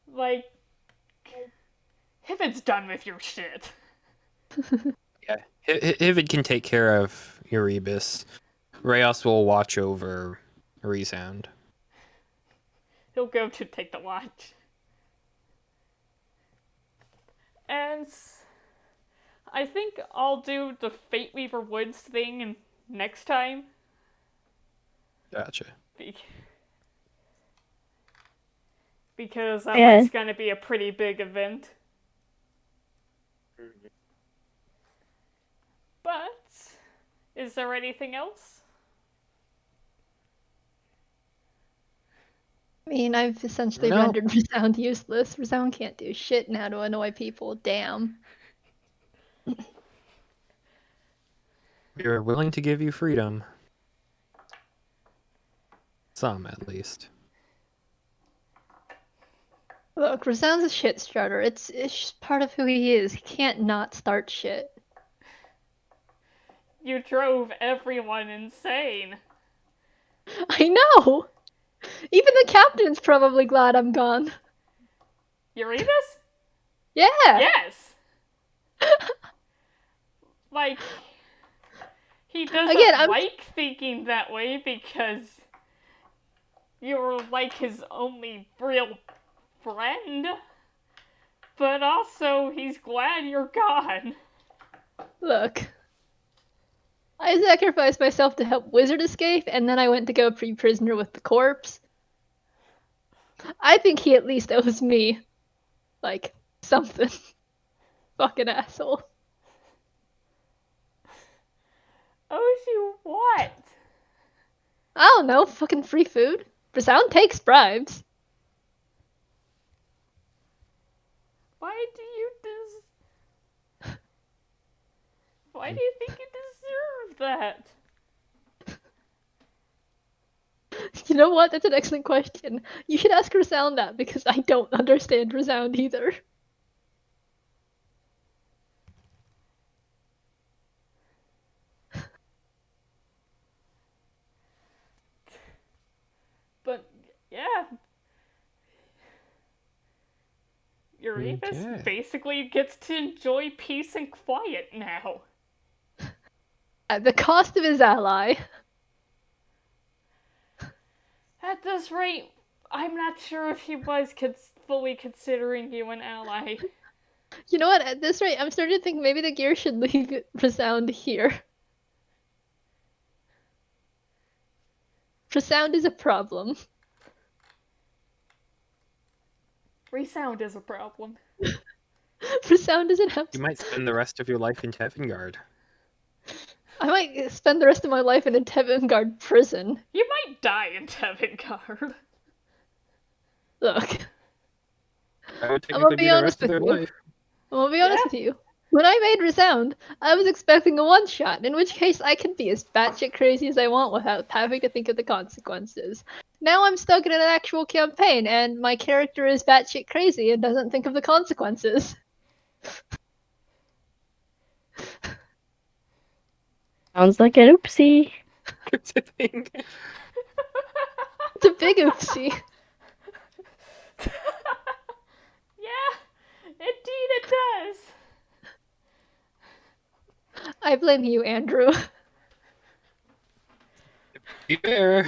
Like, if it's done with your shit. Yeah. Hivid can take care of Erebus. Rayos will watch over Resound. He'll go to take the watch. And I think I'll do the Fate Weaver Woods thing next time. Gotcha. Because that Yeah. one's gonna be a pretty big event. But, is there anything else? I mean, I've essentially No. rendered Resound useless. Resound can't do shit now to annoy people. Damn. We are willing to give you freedom. Some, at least. Look, Resound's a shit starter. It's just part of who he is. He can't not start shit. You drove everyone insane. I know! Even the captain's probably glad I'm gone. Erebus? Yeah! Yes! Like, he doesn't Again, like thinking that way because you're like his only real friend. But also, he's glad you're gone. Look. I sacrificed myself to help Wizard escape, and then I went to go pre-prisoner with the corpse. I think he at least owes me, like, something. Fucking asshole. Owes you what? I don't know, fucking free food. Resound takes bribes. Why do you think you deserve that? You know what? That's an excellent question. You should ask Resound that, because I don't understand Resound either. But, yeah. Erebus Okay. basically gets to enjoy peace and quiet now. At the cost of his ally. At this rate, I'm not sure if he was fully considering you an ally. You know what? At this rate, I'm starting to think maybe the gear should leave Resound here. Resound is a problem. Resound is a problem. Resound doesn't have to. You might spend the rest of your life in Tevngard. I might spend the rest of my life in a Tevngard prison. You might die in Tevngard. Look, That would I'm gonna technically be be the honest rest of with their you. life. I'm gonna be honest with you. When I made Resound, I was expecting a one-shot, in which case I could be as batshit crazy as I want without having to think of the consequences. Now I'm stuck in an actual campaign, and my character is batshit crazy and doesn't think of the consequences. Sounds like an oopsie. It's a thing. It's a big oopsie. Yeah, indeed it does. I blame you, Andrew. Be fair.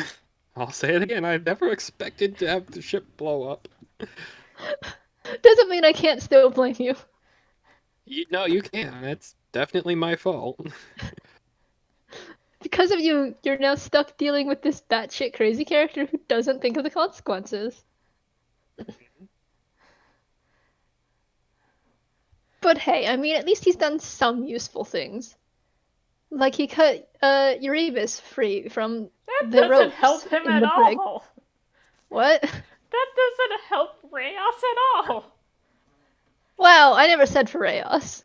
I'll say it again. I never expected to have the ship blow up. Doesn't mean I can't still blame you. No, you can. It's definitely my fault. Because of you, you're now stuck dealing with this batshit crazy character who doesn't think of the consequences. But hey, I mean, at least he's done some useful things. Like he cut Erebus free from That the doesn't ropes help him in at the brig. all. What? That doesn't help Reyes at all. Wow, I never said for Reyes.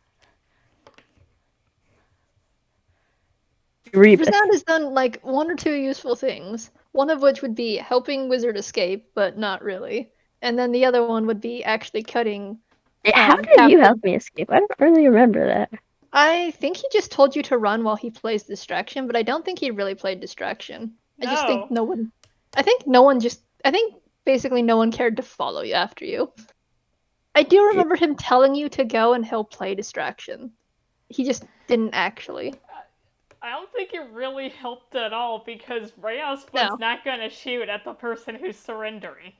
Erebus. Resound has done like one or two useful things. One of which would be helping Wizard escape, but not really. And then the other one would be actually cutting. How did you Captain. help me escape? I don't really remember that. I think he just told you to run while he plays Distraction, but I don't think he really played Distraction. I just think No. I think basically no one cared to follow you after you. I do remember him telling you to go and he'll play Distraction. He just didn't actually. I don't think it really helped at all because Reyes was No. not gonna shoot at the person who's surrendering.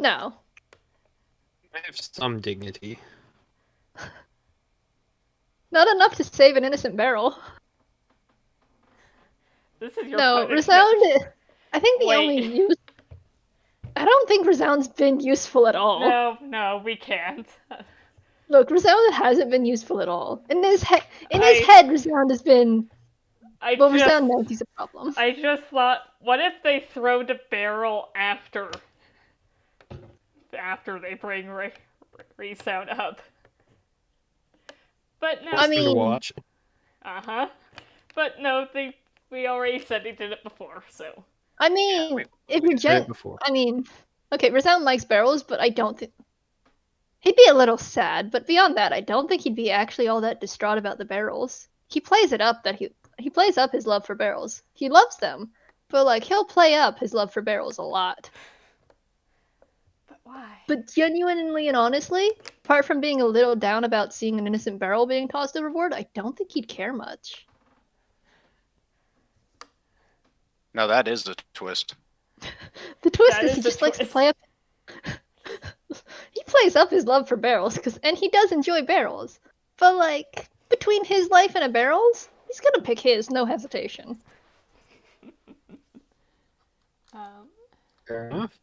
No. I have some dignity. Not enough to save an innocent barrel. This is your No, punishment. Resound. I think the Wait. only use. I don't think Resound's been useful at all. No, we can't. Look, Resound hasn't been useful at all. In his head, Resound has been. Resound knows he's a problem. I just thought, what if they throw the barrel after they bring Resound up? But no. I mean, watch. Uh-huh. But no, we already said he did it before, so. I mean, if we you're did it before. okay, Resound likes barrels, but I don't think he'd be a little sad. But beyond that, I don't think he'd be actually all that distraught about the barrels. He plays it up that he plays up his love for barrels. He loves them, but like he'll play up his love for barrels a lot. But why? But genuinely and honestly, apart from being a little down about seeing an innocent barrel being tossed overboard, I don't think he'd care much. Now that is the twist. The twist That is is he the just likes to twist. play up. He plays up his love for barrels, and he does enjoy barrels. But like between his life and a barrel's, he's gonna pick his, no hesitation. Fair enough.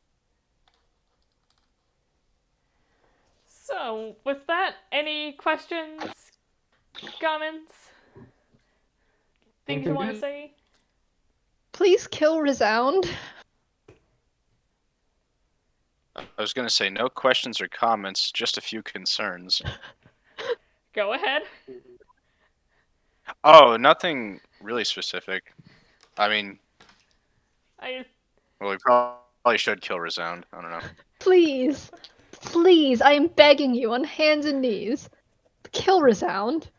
So, with that, any questions, comments, things you want to say? Please kill Resound. I was gonna say no questions or comments, just a few concerns. Go ahead. Oh, nothing really specific. I mean, well, we probably should kill Resound. I don't know. Please, please, I am begging you on hands and knees. Kill Resound.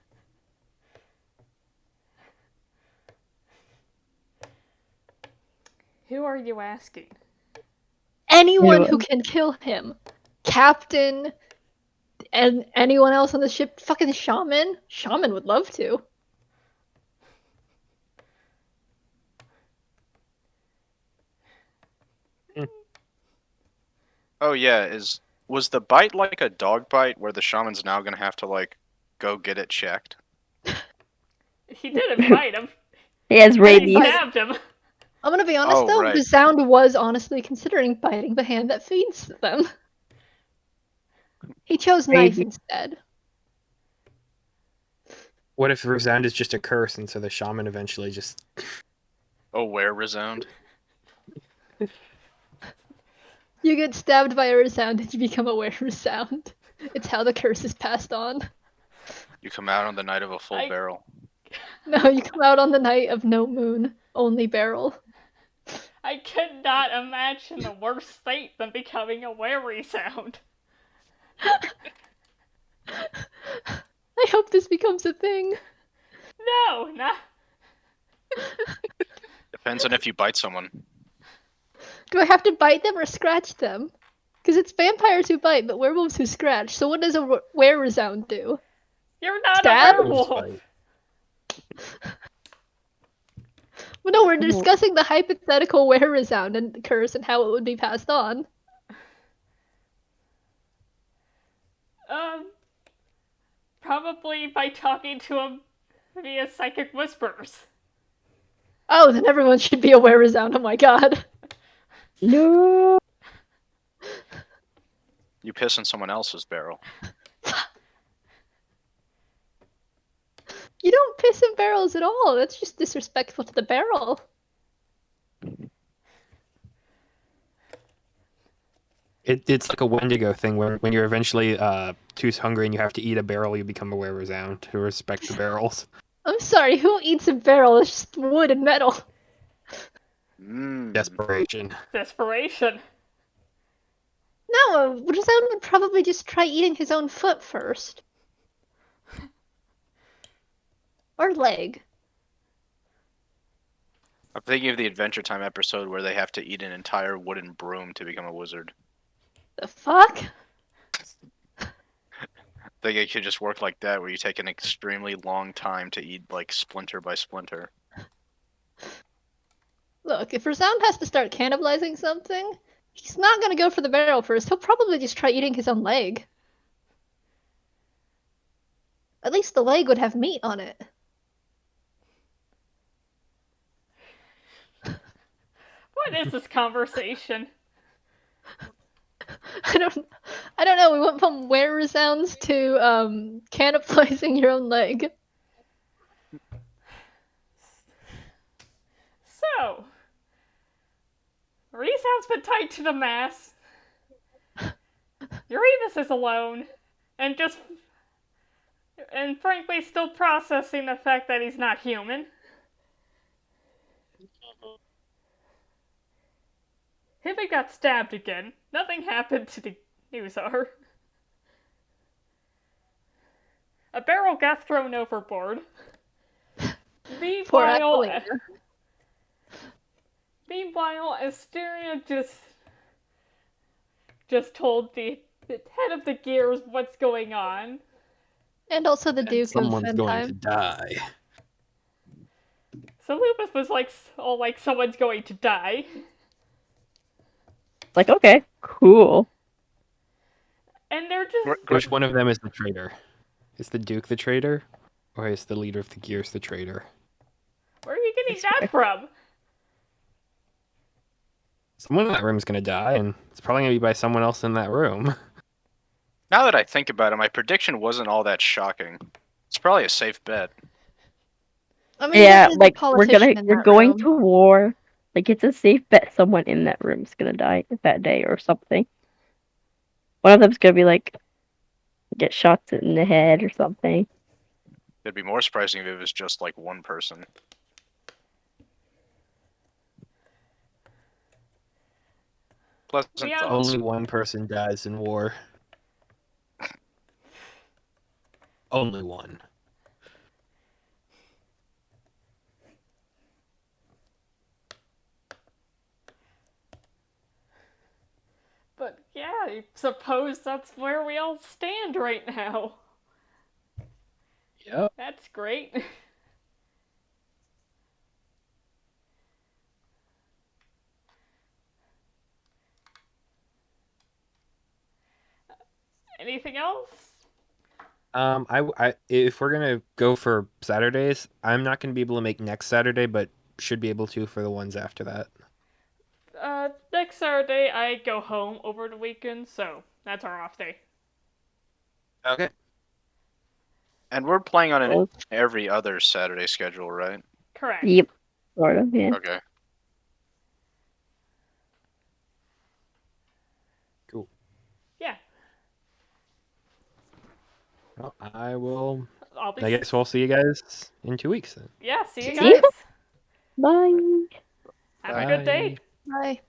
Who are you asking? Anyone who can kill him. Captain, and anyone else on the ship. Fucking Shaman. Shaman would love to. Oh yeah, was the bite like a dog bite where the shaman's now gonna have to like go get it checked? He didn't bite him. He has He rabies. stabbed him. I'm gonna be honest though, right. Resound was honestly considering biting the hand that feeds them. He chose knife Maybe. instead. What if Resound is just a curse, and so the shaman eventually just... Oh, where Resound? You get stabbed by a Resound and you become a Resound. It's how the curse is passed on. You come out on the night of a full barrel. No, you come out on the night of no moon, only barrel. I could not imagine a worse fate than becoming a Resound. I hope this becomes a thing. No, not. Depends on if you bite someone. Do I have to bite them or scratch them? Because it's vampires who bite, but werewolves who scratch. So what does a Resound do? You're not Stab? a werewolf. Well, no, we're discussing the hypothetical Resound and the curse and how it would be passed on. Probably by talking to him via psychic whispers. Oh, then everyone should be a Resound. Oh my god. No. You piss in someone else's barrel. You don't piss in barrels at all. That's just disrespectful to the barrel. It's like a Wendigo thing where when you're eventually too hungry and you have to eat a barrel, you become a Resound to respect the barrels. I'm sorry, who eats a barrel? It's just wood and metal. Desperation. Desperation. No, Resound would probably just try eating his own foot first. Or leg. I'm thinking of the Adventure Time episode where they have to eat an entire wooden broom to become a wizard. The fuck? I think it could just work like that, where you take an extremely long time to eat, like, splinter by splinter. Look, if Resound has to start cannibalizing something, he's not gonna go for the barrel first. He'll probably just try eating his own leg. At least the leg would have meat on it. What is this conversation? I don't know. We went from Resounds to cannibalizing your own leg. So, Resound's been tied to the mast. Erebus is alone, and frankly still processing the fact that he's not human. Hibbit got stabbed again. Nothing happened to the Newsar. A barrel got thrown overboard. Poor Meanwhile, Aquilina. Asteria just told the head of the Gears what's going on. And also the And Duke of someone's going to Ventheim. die. Soluvis was like, someone's going to die. Like, okay, cool. And they're just... Which one of them is the traitor? Is the Duke the traitor? Or is the leader of the Gears the traitor? Where are you getting that from? Someone in that room is going to die, and it's probably going to be by someone else in that room. Now that I think about it, my prediction wasn't all that shocking. It's probably a safe bet. I mean, Yeah, this is a like politician in you're that going room. to war. Like it's a safe bet someone in that room's gonna die that day or something. One of them's gonna be like get shot in the head or something. It'd be more surprising if it was just like one person. Pleasant Yeah. thoughts. Only one person dies in war. Only one. But yeah, I suppose that's where we all stand right now. Yep. That's great. Anything else? If we're gonna go for Saturdays, I'm not gonna be able to make next Saturday, but should be able to for the ones after that. Next Saturday I go home over the weekend, so that's our off day. Okay. And we're playing on an Oh. every other Saturday schedule, right? Correct. Yep, sort of. Yeah. Okay. Cool. Yeah. Well, I will. I'll be. I guess we'll see you guys in 2 weeks then. Yeah, see you See ya. guys. Bye. Have a good day. Bye. Bye.